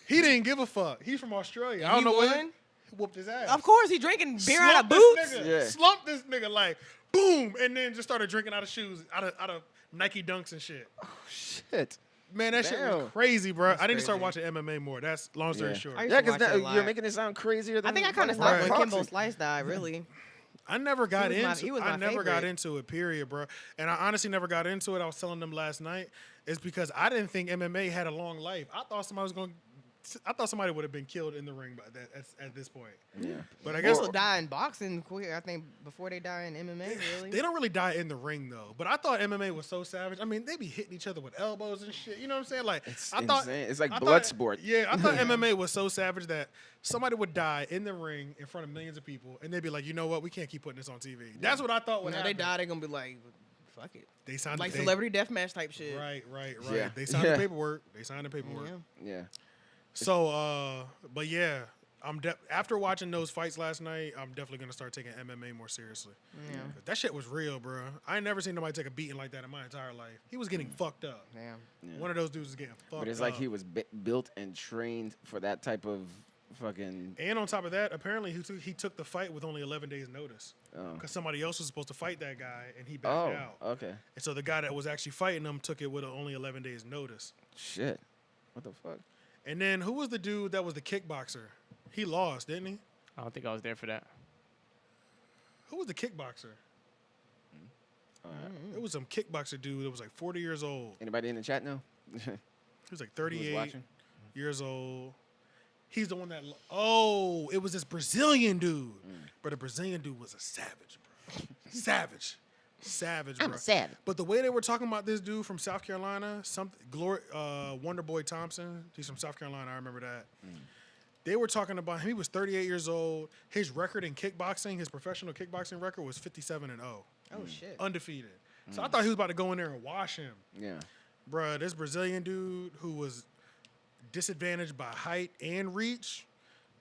He didn't give a fuck. He's from Australia. I don't He know what. won? He whooped his ass. Of course, he drinking beer out of Slumped this boots. nigga. Yeah. Slumped this nigga like boom, and then just started drinking out of shoes, out of Nike Dunks and shit. Shit. Man, that shit Damn. was crazy, bro. I need to start crazy. watching MMA more. That's long story Yeah. short. I used Yeah, to watch because it a lot. you're making it sound crazier than I think I kind of fucking stopped when boxing. Kimbo Slice died. Really, I never got He was my- into. he was I my never got favorite. into it. Period, bro. And I honestly never got into it. I was telling them last night. It's because I didn't think MMA had a long life. I thought somebody would have been killed in the ring by that at this point. Yeah. But I they guess will die in boxing quick. I think before they die in MMA. Really, they don't really die in the ring though. But I thought MMA was so savage. I mean, they be hitting each other with elbows and shit. You know what I'm saying? Like It's I thought insane. It's like I blood thought- sport. Yeah, I thought MMA was so savage that somebody would die in the ring in front of millions of people, and they'd be like, you know what? We can't keep putting this on TV. That's what I thought would when happen. they die, they're gonna be like, fuck it, They signed like they- celebrity deathmatch type shit. Right. Yeah. They signed Yeah. the paperwork. They signed the paperwork. Yeah. Yeah. So, but yeah, after watching those fights last night, I'm definitely gonna start taking MMA more seriously. Yeah. That shit was real, bro. I ain't never seen nobody take a beating like that in my entire life. He was getting fucked up. Damn. Yeah. One of those dudes was getting fucked up. But it's like he was built and trained for that type of fucking. And on top of that, apparently he took the fight with only 11 days notice Oh. because somebody else was supposed to fight that guy and he backed out. Okay. And so the guy that was actually fighting him took it with only 11 days notice. Shit. What the fuck? And then who was the dude that was the kickboxer? He lost, didn't he? I don't think I was there for that. Who was the kickboxer? Alright. It was some kickboxer dude that was like 40 years old. Anybody in the chat know? He was like Who was 38 watching? years old. He's the one that. Oh, it was this Brazilian dude. But the Brazilian dude was a savage, bro. Savage, bro. I'm a savage. But the way they were talking about this dude from South Carolina, Wonder Boy Thompson, he's from South Carolina. I remember that. They were talking about him. He was 38 years old. His record in kickboxing, his professional kickboxing record was 57-0, Oh shit. undefeated. So I thought he was about to go in there and wash him. Yeah. Bruh, this Brazilian dude who was disadvantaged by height and reach,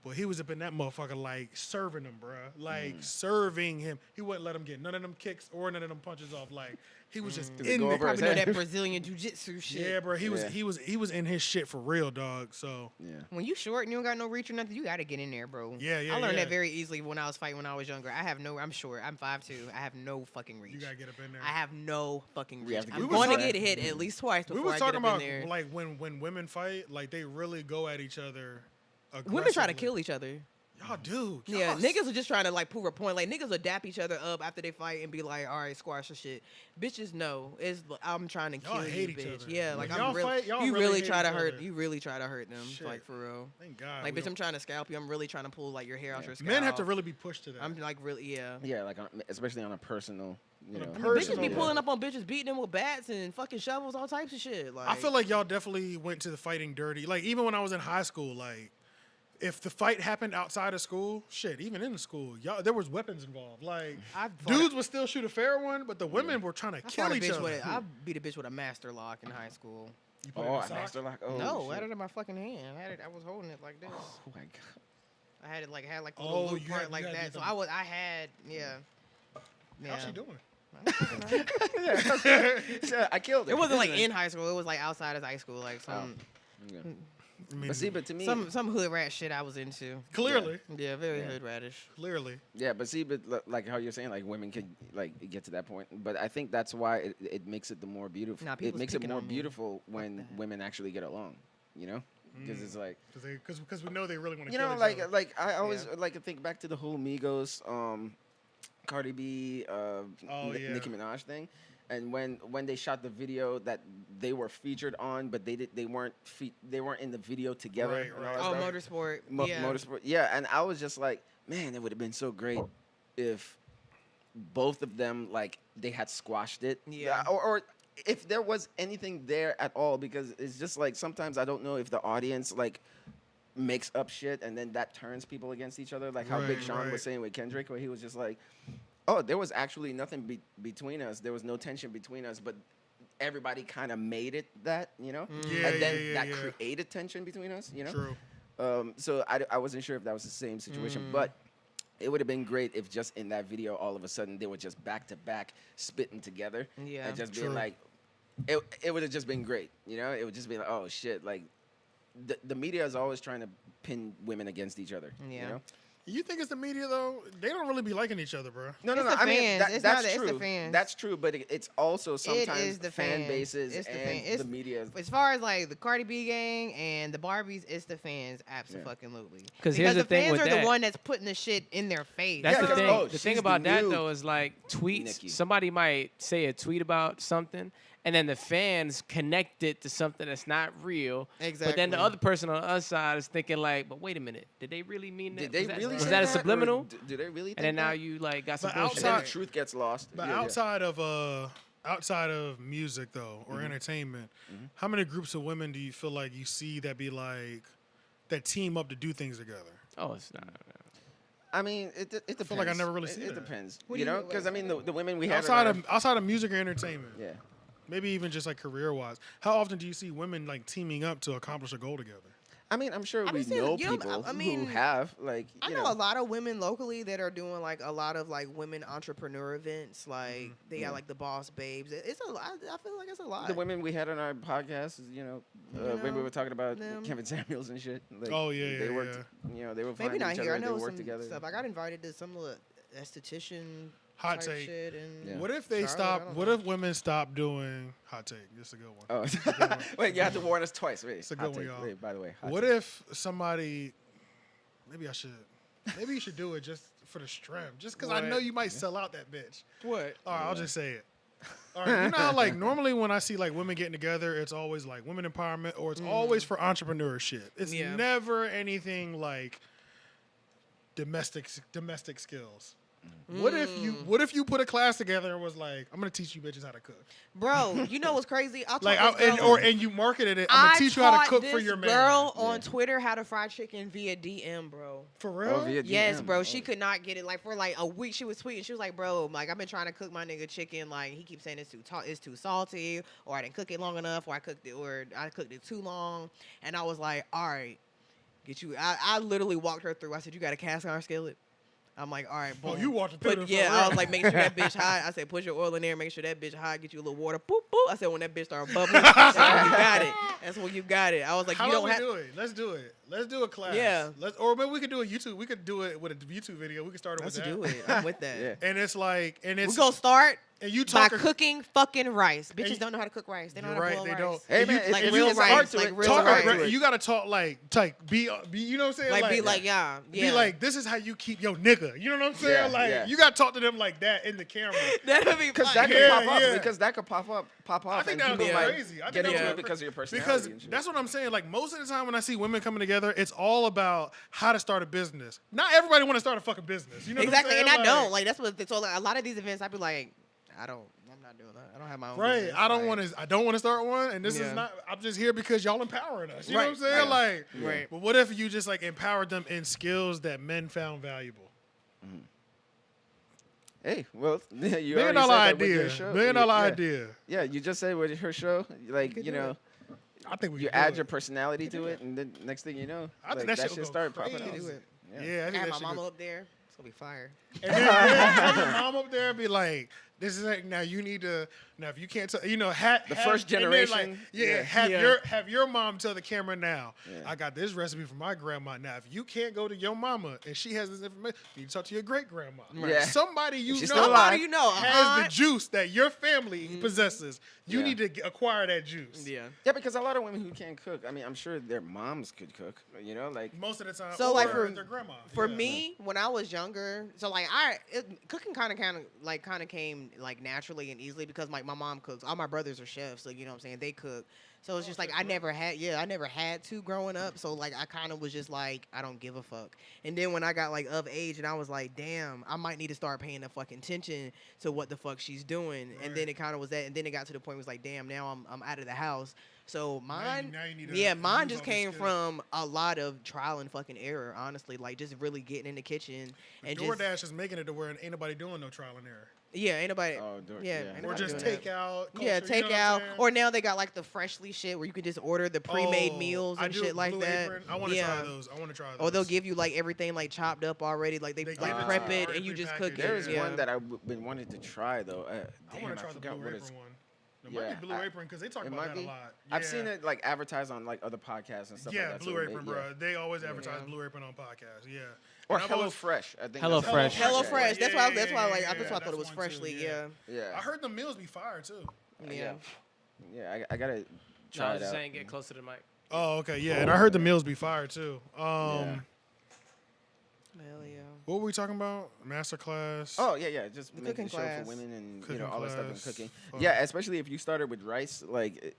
boy, he was up in that motherfucker like serving him, bruh. Like serving him. He wouldn't let him get none of them kicks or none of them punches off. Like he was just Did it in go the over his Probably know head? that Brazilian jiu-jitsu shit. yeah, bro. He Yeah. was in his shit for real, dog. So Yeah. When you short and you don't got no reach or nothing, you gotta get in there, bro. Yeah, I learned yeah. that very easily when I was fighting when I was younger. I'm short. I'm 5'2". I have no fucking reach. you gotta get up in there. I have no fucking You reach. have to I'm get going to inside. get hit at least twice we before was I talking get up about in there. like when women fight, like they really go at each other. Women try to aggressively. kill each other. Y'all do. Yeah, Y'all niggas are just trying to like prove a point. Like niggas will dap each other up after they fight and be like, "All right, squash the shit." Bitches know I'm trying to Y'all kill hate you, each bitch. other. Yeah, When like y'all I'm really. fight, y'all You really really hate try to each hurt. other. You really try to hurt them. Shit. Like for real. Thank God. Like we bitch, I'm don't- trying to scalp you. I'm really trying to pull like your hair out your scalp. Men have to really be pushed to that. I'm like really yeah. Yeah, like especially on a personal, On a know. personal Bitches be level. pulling up on bitches, beating them with bats and fucking shovels, all types of shit. Like I feel like y'all definitely went to the fighting dirty. Like even when I was in high school, like if the fight happened outside of school, shit, even in the school, y'all there was weapons involved. Like I fought dudes would still shoot a fair one, but the women were trying to I kill fought a each bitch other. with I beat a bitch with a master lock in high school. You put it in Oh, a a sock? master lock. Oh, No, I shit. had it in my fucking hand. I was holding it like this. Oh my god. I had it like the Oh, little loop you part had- like you had that. the- So I had yeah. How's she doing? Yeah, I killed her. It wasn't like in high school. It was like outside of high school, like some Yeah. I mean, But see, but to me, some hood rat shit I was into. clearly, Yeah, very Yeah. hood radish. clearly. yeah, but see, but like how you're saying, like women can like get to that point. But I think that's why it makes it the more beautiful. Nah, It people's makes it picking more on me. beautiful when that. women actually get along. You know, because it's like Because we know they really want to you kill know, each other. like I always like to think back to the whole Migos, Cardi B, yeah. Nicki Minaj thing, and when they shot the video that they were featured on, but they weren't in the video together. Right, and right. all that Oh, stuff. motorsport. Yeah. Motorsport, yeah, and I was just like, man, it would have been so great if both of them like they had squashed it, Yeah. or if there was anything there at all, because it's just like sometimes I don't know if the audience like makes up shit and then that turns people against each other, like how Big Right, Sean right. was saying with Kendrick, where he was just like, oh, there was actually nothing between us, there was no tension between us, but everybody kind of made it that, you know, Yeah, and then yeah, that yeah. created tension between us, you know. True. So I wasn't sure if that was the same situation, but it would have been great if just in that video, all of a sudden, they were just back to back spitting together. Yeah, and just true. being like, it would have just been great. You know, it would just be like, oh shit, like the media is always trying to pin women against each other. Yeah. You know? You think it's the media though? They don't really be liking each other, bro. No. It's the I mean, fans. It's that's not- it's true. the fans. That's true, but it's also sometimes is the fan fans. bases It's the and fan- it's- the media. As far as like the Cardi B gang and the Barbies, it's the fans, absolutely. 'Cause here's the the thing fans with are that. the one that's putting the shit in their face. That's Yeah, the because, thing. oh, the she's thing the about that new though is like tweets. Nicki. Somebody might say a tweet about something, and then the fans connect it to something that's not real. But then Exactly. the other person on the other side is thinking like, but wait a minute, did they really mean that? Did they was that, really was say that a that, or subliminal? Do they really? And then think now that? you like got some But bullshit. And then the outside- truth gets lost. But Yeah, yeah. outside of music though, or entertainment, how many groups of women do you feel like you see that be like that team up to do things together? Oh, it's not. I mean, it depends. feel like I never really It, see it that. depends. What You do you- know, because I mean, the women we have Outside of music or entertainment, yeah. maybe even just like career wise, how often do you see women like teaming up to accomplish a goal together? I mean, I'm sure I've we been seeing- know you know, people I mean, who have like. I You know a lot of women locally that are doing like a lot of like women entrepreneur events. Like they got like the Boss Babes. It's a lot. I feel like it's a lot. The women we had on our podcast, when we know, were talking about them. Kevin Samuels and shit. Like, Oh, yeah, they yeah, worked. You know, they were Maybe finding not each here. other. I know They worked some together. stuff. I got invited to some of the esthetician Hot type take. shit. And Yeah. What if they Charlotte, I stop? don't What know. if women stop doing hot take? This is a good one. Oh, wait! You have to warn us twice. Wait, It's a hot good one, take. y'all. Wait, by the way, hot What take. if somebody? Maybe I should. Maybe you should do it just for the strength. Just because I know you might sell out that bitch. What? All right, I'll just say it. All right, you know how like normally when I see like women getting together, it's always like women empowerment or it's always for entrepreneurship. It's Yeah. never anything like domestic skills. What if you put a class together and was like, I'm gonna teach you bitches how to cook. bro, you know what's crazy? I Like taught this girl- and you marketed it. I'm gonna teach you how to taught cook for this your man. girl on Twitter how to fry chicken via DM, bro. For real? Oh, via Yes, DM. bro. Oh. She could not get it. Like for like a week, she was tweeting. She was like, "Bro, like I've been trying to cook my nigga chicken. Like he keeps saying it's too salty, or I didn't cook it long enough, or I cooked it too long." And I was like, "All right, get you." I literally walked her through. I said, "You got a cast iron skillet?" I'm like, "All right, boom." Oh, you walked it through. But yeah, I was like, make sure that bitch hot. I said, put your oil in there, make sure that bitch hot, get you a little water. Boop, boop. I said, when that bitch start bubbling, that's when you got it. That's when you got it. I was like, how you about don't we have. do it? Let's do it. Let's do a class. Yeah. Or maybe we could do a YouTube. We could do it with a YouTube video. We could start it Let's with that. do it. I'm with that. Yeah. And it's like, and it's We're gonna start and you by talk cooking fucking rice. Bitches you- don't know how to cook rice. They don't You're know how right, to boil they rice. don't. Hey And you- man, like if real you get rice, art to like it, real talk rice. about, you gotta talk like be you know what I'm saying? Like be like, yeah. Be like, this is how you keep your nigga. You know what I'm saying? Yeah, like yeah. you gotta talk to them like that in the camera. That'd be Because fun. that could Yeah, pop up. yeah. Because that could pop off. I think and that would people go might crazy. I think get that would into go it because of your personality. Because and shit. that's what I'm saying. Like most of the time when I see women coming together, it's all about how to start a business. Not everybody want to start a fucking business. You know Exactly, what I'm and saying? I don't. Like that's what. So like, a lot of these events, I'd be like, I'm not doing that. I don't have my own. Right, business. I don't Like, want to. I don't want to start one, and this Yeah. is not. I'm just here because y'all empowering us. You know what I'm Right, saying? right. Like, Right. But what if you just like empowered them in skills that men found valuable? Hey, well, you already $1 million said that with your idea. show. $1 million Yeah. idea. Yeah, you just said with her show, like could you do know, I think we you could do add it. your personality to it, and then next thing you know, I think like, that shit shit will go started popping crazy. off. Do it. Yeah, I I think have that my shit mama go- up there. It's gonna be fire. And then have your mom up there and be like, "This is like now you need to now if you can't tell The first and then, like, generation, yeah, yeah. have your mom tell the camera now. Yeah. I got this recipe from my grandma. Now if you can't go to your mama and she has this information, you talk to your great grandma. Yeah. Somebody you she's know still alive. Somebody you know has the aunt. juice that your family possesses. You Yeah. need to acquire that juice. Yeah. Yeah, because a lot of women who can't cook, I mean, I'm sure their moms could cook. You know, like Most of the time, So, or like, for- their grandma. For Yeah. me, when I was younger, so like cooking kind of came like naturally and easily because like my mom cooks. All my brothers are chefs, so you know what I'm saying, they cook. So it's just like I never had to growing up. So like I kind of was just like I don't give a fuck. And then when I got like of age and I was like, damn, I might need to start paying the fucking attention to what the fuck she's doing. And then it kind of was that. And then it got to the point where it was like, damn, now I'm out of the house. So mine, now you need to yeah, mine use just all these came skills. from a lot of trial and fucking error. Honestly, like just really getting in the kitchen and just DoorDash is making it to where ain't nobody doing no trial and error. Yeah, ain't nobody. Yeah. ain't Or nobody just doing that. take out. Yeah, culture, take you know what I'm out. saying? Or now they got like the freshly shit where you can just order the pre-made Oh, meals I and do shit like Blue that. Apron. I want to try those. I want to try those. Or they'll give you like everything like chopped up already. Like they They like give it prep to you it already and you just cook prepackaged. it. There is yeah. one that I've been wanting to try though. I want to try the forgot Blue what Apron it's- one. It might Yeah, be Blue Apron because they talk It about might that be. a lot. I've Yeah. seen it like advertised on like other podcasts and stuff Yeah, like that. Blue so Apron, bro. yeah. They always advertise Yeah. Blue Apron on podcasts. Yeah. Or And I've always- HelloFresh. I think Hello that's Fresh. Hello Yeah, Fresh. That's why. That's why. Like yeah, that's why I thought it was that's one too, freshly. yeah. Yeah. Yeah. I heard the meals be fire too. Yeah. Yeah, I gotta No, try I it was just out. saying, get closer to the mic. Oh, okay, yeah. And I heard the meals be fire too. Yeah. Hell yeah. What were we talking about? Masterclass. Oh yeah, just The make cooking the show class. for women and Cooking all that stuff in class. cooking. Fuck. Yeah, especially if you started with rice, like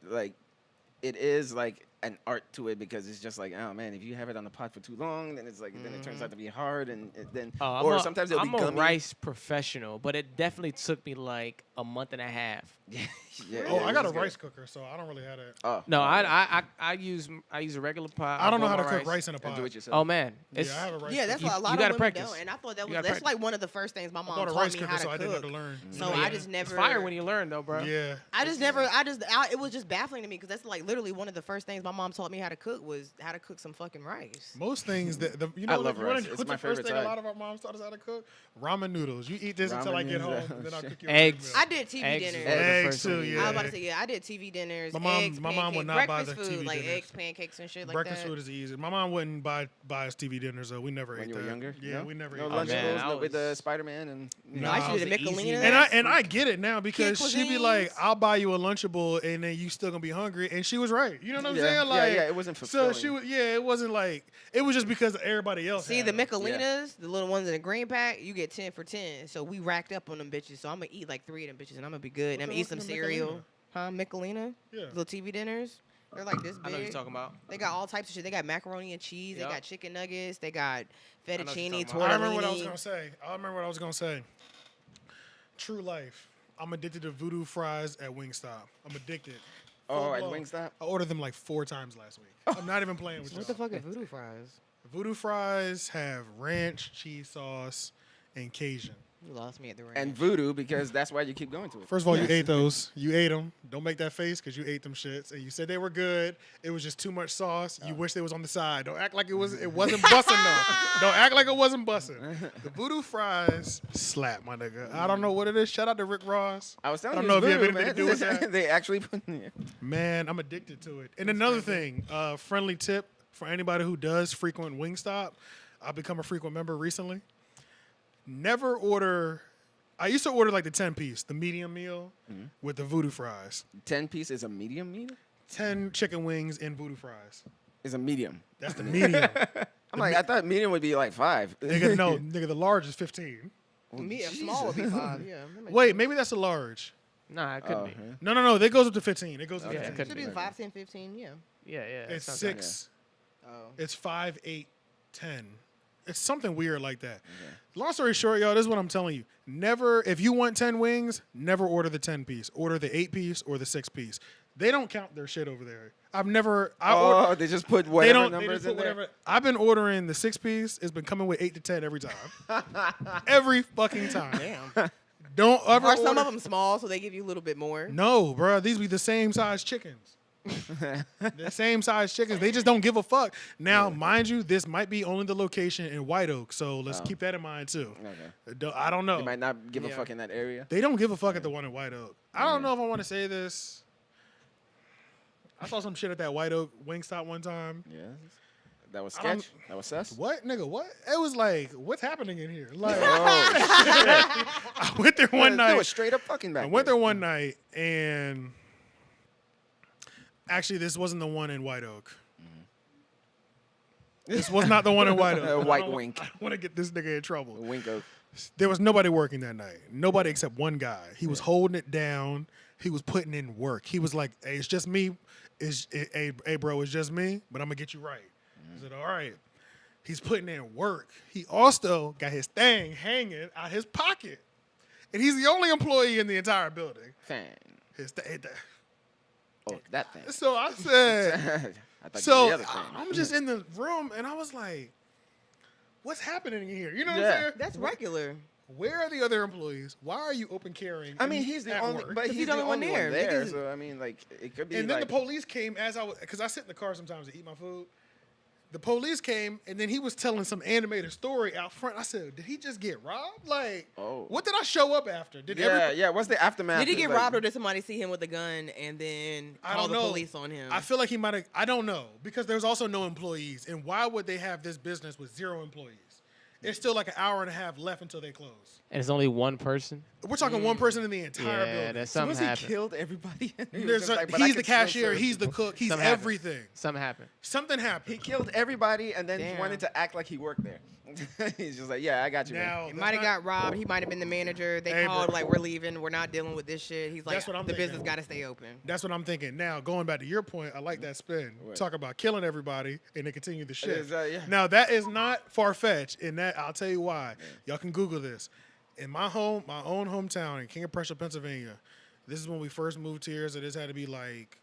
it is like an art to it because it's just like, oh man, if you have it on the pot for too long, then it's like then it turns out to be hard and then or sometimes it'll I'm be a gummy. rice professional, but it definitely took me like a month and a half. Yeah, Oh, yeah, I got a it's good. rice cooker, so I don't really have that. Oh No, oh, yeah. I use a regular pot. I don't know boil how to my cook rice in a And pot. do it yourself. Oh man, it's Yeah, I have a rice Yeah, that's cooker. what a lot you of gotta women practice. don't. And I thought that You was gotta that's practice. like one of the first things my I mom bought a taught rice me cooker, how so to I didn't have cook. to learn. So Yeah. I just never. It's fire when you learn though, bro. Yeah. It was just baffling to me because that's like literally one of the first things my mom taught me how to cook was how to cook some fucking rice. Most things that you I know, love you wanna rice. know It's what my the first favorite thing a side. lot of our moms taught us how to cook? Ramen noodles. You eat this until I Ramen get home, noodles. and then I'll cook you Eggs. a I did TV Eggs dinners. is one of the Eggs first too, ones. yeah. I was about to say, I did TV dinners. My mom- eggs, my mom would pancakes, not buy breakfast the food, TV like dinners. eggs, pancakes, and shit like Breakfast that. food is easy. My mom wouldn't buy us TV dinners though. We never When ate you were that. younger, Yeah, no? we never No ate lunch that. man, rolls I with was- Spider-Man and No, I used to do was the an easy Michelina. man. And I get it now because Kid she'd be like, cuisines. "I'll buy you a Lunchable," and then you still gonna be hungry. And she was right. You know what I'm Yeah, saying? yeah, Like, yeah, it wasn't So fulfilling. she was. Yeah, it wasn't like it was just because everybody else. See had the them. Michelinas, the little ones in the green pack, you get 10 for 10. So we racked up on them bitches. So I'm gonna eat like 3 of them bitches, and I'm gonna be good. What I'm the gonna eat some hell's the cereal, huh? Michelina, Yeah. little TV dinners. They're like this big. I know what you're talking about. They got all types of shit. They got macaroni and cheese. Yup. They got chicken nuggets. They got know what you're fettuccine, talking about. I remember what I was tortellini. gonna say. True life. I'm addicted to Voodoo Fries at Wingstop. I'm addicted. Oh, at Full blown. Wingstop? I ordered them like 4 times last week. I'm not even playing with you. What the fuck is voodoo fries? Voodoo Fries have ranch, cheese sauce, and Cajun. You lost me at the ranch. And voodoo because that's why you keep going to it. First of all, you ate those. You ate them. Don't make that face because you ate them shits. And you said they were good. It was just too much sauce. You wish they was on the side. Don't act like it wasn't bussing though. Don't act like it wasn't bussing. The Voodoo Fries slap, my nigga. I don't know what it is. Shout out to Rick Ross. I was telling I you, don't know it's if you have voodoo, anything to do with man. that. They actually put Man, I'm addicted to it. And another thing, friendly tip for anybody who does frequent Wingstop. I've become a frequent member recently. Never order. I used to order like the 10-piece, the medium meal with the Voodoo Fries. 10-piece is a medium meal? 10 chicken wings and Voodoo Fries. Is a medium. That's the medium. I'm like, I thought medium would be like 5. Nigga, no, nigga, the large is 15. Me, a small would be 5. Yeah. that makes Wait, sense. maybe that's a large. Nah, it could be. No, that goes up to 15. It goes up Yeah, to it 15. could Should be. be 5, 10, 15. Yeah. Yeah, yeah. that It's sounds 6. Oh. It's 5, 8, 10. It's something weird like that. Long story short, y'all, this is what I'm telling you. Never, if you want 10 wings, never order the 10-piece. Order the 8-piece or the 6-piece. They don't count their shit over there. They just put whatever numbers in there. I've been ordering the 6-piece. It's been coming with 8 to 10 every time. Every fucking time. Damn. Don't ever Are some order- of them small, so they give you a little bit more? No, bro. These be the same size chickens. The same size chickens. They just don't give a fuck. Now, mind you, this might be only the location in White Oak, so let's keep that in mind too. Okay. I don't know. You might not give a Yeah. fuck in that area. They don't give a fuck at the one in White Oak. I don't know if I want to say this. I saw some shit at that White Oak Wingstop one time. Yeah. That was I don't- sketch. That was sus. What, nigga? What? It was like, what's happening in here? Like, Oh, I went there one They night. was straight up fucking back I went there one night, and actually, this wasn't the one in White Oak. This was not the one in White Oak. White I don't- Wink. I don't want to get this nigga in trouble. Winko. There was nobody working that night. Nobody except one guy. He was holding it down. He was putting in work. He was like, "Hey, it's just me. Hey, bro, it's just me. But I'm gonna get you right." I said, "All right." He's putting in work. He also got his thing hanging out his pocket, and he's the only employee in the entire building. Fan. Oh, that thing. So I said, I thought so you were the other thing. I'm just in the room, and I was like, "What's happening in here?" You know what Yeah. I'm saying? That's regular. Where are the other employees? Why are you open carrying? I mean, he's the at only, work? but he's the only one there. Niggas- So I mean, like, it could be. And then like, the police came as I was, because I sit in the car sometimes to eat my food. The police came, and then he was telling some animated story out front. I said, did he just get robbed? Like, Oh. what did I show up after? Did yeah. What's the aftermath? Did he get like, robbed or did somebody see him with a gun and then I call don't the know. police on him? I feel like he might have, I don't know, because there's also no employees. And why would they have this business with 0 employees? It's still like an hour and a half left until they close. And it's only one person. We're talking one person in the entire Yeah, building. that's So something was he happened. killed everybody? He was There's just a- like, but I he's the could still cashier, serve he's the people. cook, he's Something happened. everything. Something happened. Something happened. He killed everybody and then Damn. wanted to act like he worked there. He's just like, yeah, I got you. man. Now, He that's might have not- got robbed. He might have been the manager. They Hey, called bro. like, we're leaving. We're not dealing with this shit. He's like, That's what I'm the thinking. business got to stay open. That's what I'm thinking. Now, going back to your point, I like that spin. What? Talk about killing everybody and then continue the shift. is, yeah. Now, that is not far-fetched, and that I'll tell you why. Y'all can Google this. In my own hometown in King of Prussia, Pennsylvania, this is when we first moved here, so this had to be like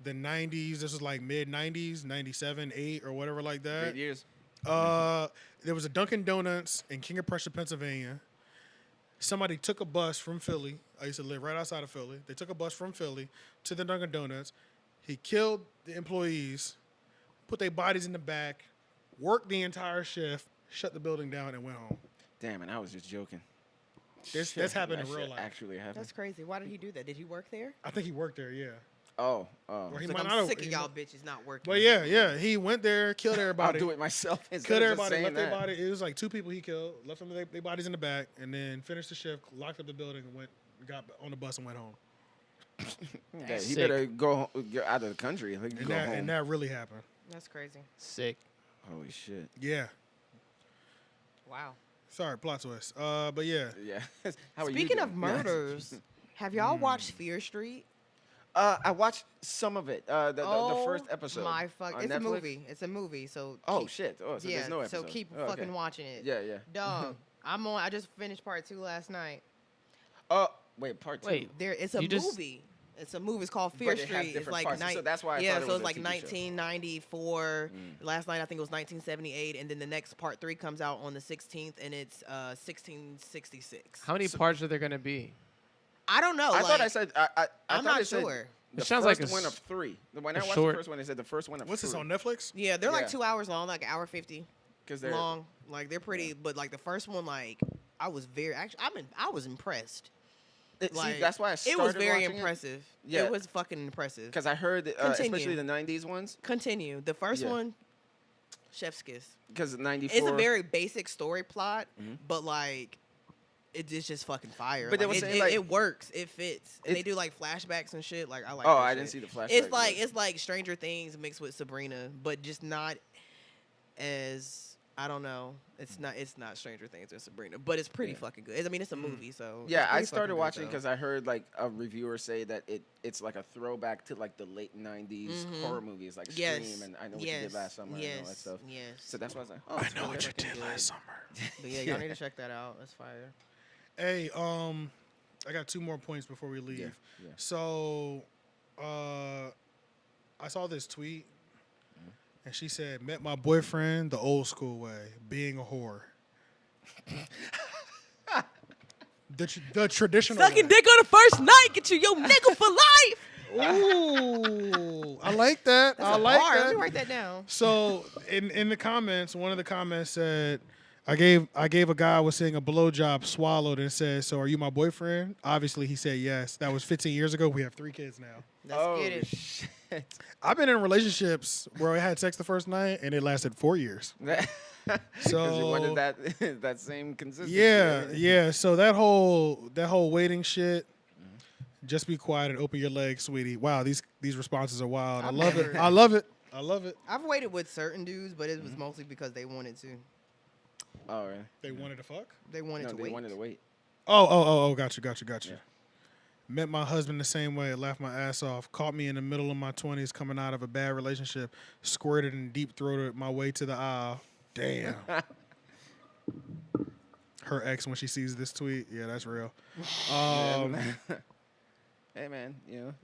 the 90s. This was like mid-90s, 97, 8, or whatever like that. Great years. There was a Dunkin Donuts in King of Prussia, Pennsylvania. Somebody took a bus from Philly. I used to live right outside of Philly. They took a bus from Philly to the Dunkin Donuts. He killed the employees, put their bodies in the back, worked the entire shift, shut the building down, and went home. Damn, and I was just joking. That's happened That in real shit life. Actually happened. That's crazy. Why did he do that? Did he work there? I think he worked there, yeah. Oh. Or he He's might like, not I'm have- sick of he y'all might- bitches not working. But yeah, he went there, killed I'll everybody. do it myself. Instead Killed of just everybody, saying left their that. body. It was like 2 people he killed, left them their bodies in the back, and then finished the shift, locked up the building, and got on the bus and went home. Yeah, he Sick. better go out of the country. Like, And go that, home. and that really happened. That's crazy. Sick. Holy shit. Yeah. Wow. Sorry, plot twist. But yeah. Yeah. How are you Speaking doing? of murders, have y'all watched Fear Street? I watched some of it. The first episode. My fuck! on It's Netflix. a movie. It's a movie. So Oh keep- shit! Oh, so yeah. there's no episode. So keep Oh, okay. fucking watching it. Yeah. Dog, I'm on. I just finished part 2 last night. Oh, wait, part 2. Wait. There, it's a You just- movie. It's a movie. It's called Fear But it has Street. It's different like parts, so that's why I yeah. thought it So was it's a like TV show. 1994. Last night I think it was 1978, and then the next part 3 comes out on the 16th, and it's 1666. How many parts are there gonna be? I don't know. I thought I like, said. I I'm thought not it said sure. The It sounds first like a one s- of 3. When I a watched short- the first one, it said the first one of What's 3. this on Netflix? Yeah, they're like Yeah. 2 hours long, like an hour 50 Because they're long. Like they're pretty, but like the first one, like I was very actually, I was impressed. Like, see, that's why I started it was very watching impressive. Yeah. It was fucking impressive. Because I heard, that, Continue. especially the '90s ones. Continue. The first Yeah. one, chef's kiss. Because '94. It's a very basic story plot, but like it's just fucking fire. But they Like, were it, saying, it, like- it works. It fits. And they It's- do like flashbacks and shit. Like I like. Oh, that I didn't shit. see the flashback. It's like Stranger Things mixed with Sabrina, but just not as I don't know. It's not Stranger Things or Sabrina, but it's pretty fucking good. I mean, it's a movie, so Yeah, it's I pretty started fucking good, watching though. because I heard like a reviewer say that it's like a throwback to like the late '90s horror movies, like Yes. Scream and I Know What You Did Last Summer and all that stuff. Yes. So that's why I was like, oh, I it's know really what you fucking did good. last summer. But yeah, y'all need to check that out. That's fire. Hey, I got 2 more points before we leave. yeah. So, I saw this tweet, and she said, "Met my boyfriend the old school way, being a whore." the traditional Sucking way. dick on the first night, get you your nigga for life. Ooh, I like that. I That's a like bar. Let that. me write that down. So in the comments, one of the comments said, I gave a guy I was saying a blowjob swallowed and said, "So are you my boyfriend?" Obviously he said yes. That was 15 years ago. We have 3 kids now. Let's get it. Shit. I've been in relationships where I had sex the first night and it lasted 4 years. Because you wanted that same consistency. Yeah. So that whole waiting shit. Just be quiet and open your legs, sweetie. Wow, these responses are wild. I love it. I love it. I love it. I've waited with certain dudes, but it was mostly because they wanted to. Oh, really? They wanted to fuck? They wanted No, to they wait. wanted to wait. Oh, got you. Yeah. Met my husband the same way, laughed my ass off, caught me in the middle of my 20s coming out of a bad relationship, squirted and deep-throated my way to the aisle. Damn. Her ex, when she sees this tweet, yeah, that's real. Hey, man, you know.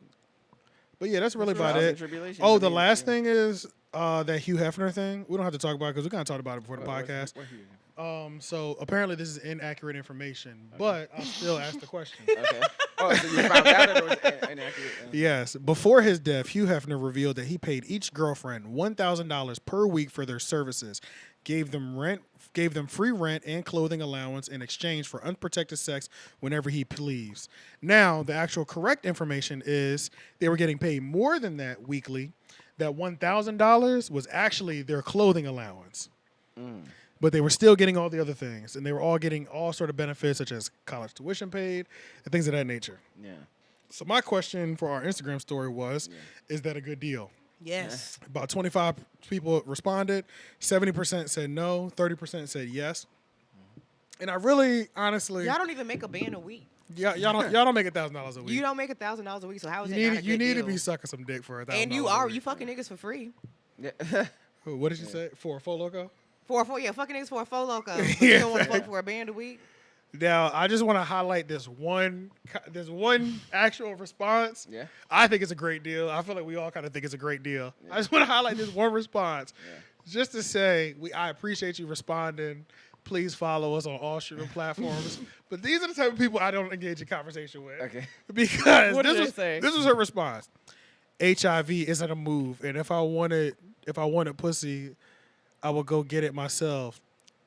But yeah, that's really It's about trials it. and tribulations. Oh, I the mean, last yeah. thing is that Hugh Hefner thing. We don't have to talk about it because we kind of talked about it before the What- podcast. what he- So apparently this is inaccurate information, but I'll still ask the question. Okay. Oh, so you found out it was inaccurate. Yes. Before his death, Hugh Hefner revealed that he paid each girlfriend $1,000 per week for their services, gave them free rent and clothing allowance in exchange for unprotected sex whenever he pleased. Now, the actual correct information is they were getting paid more than that weekly. That $1,000 was actually their clothing allowance. But they were still getting all the other things, and they were all getting all sort of benefits such as college tuition paid and things of that nature. Yeah. So my question for our Instagram story was, is that a good deal? Yes. About 25 people responded. 70% said no. 30% said yes. And I really, honestly, Y'all don't even make a band a week. y'all don't make $1,000 a week. You don't make $1,000 a week, so how is You it not a need, good you need to deal? be sucking some dick for $1,000. And you fucking niggas for free. Yeah. What did you say? For a full loco? Fucking niggas for a full loco. But you don't want to fuck for a band a week. Now, I just want to highlight this one actual response. Yeah. I think it's a great deal. I feel like we all kind of think it's a great deal. I just want to highlight this one response, just to say I appreciate you responding. Please follow us on all streaming platforms. But these are the type of people I don't engage in conversation with. Okay. Because What did they say? this was her response. HIV isn't a move, and if I wanted pussy, I would go get it myself,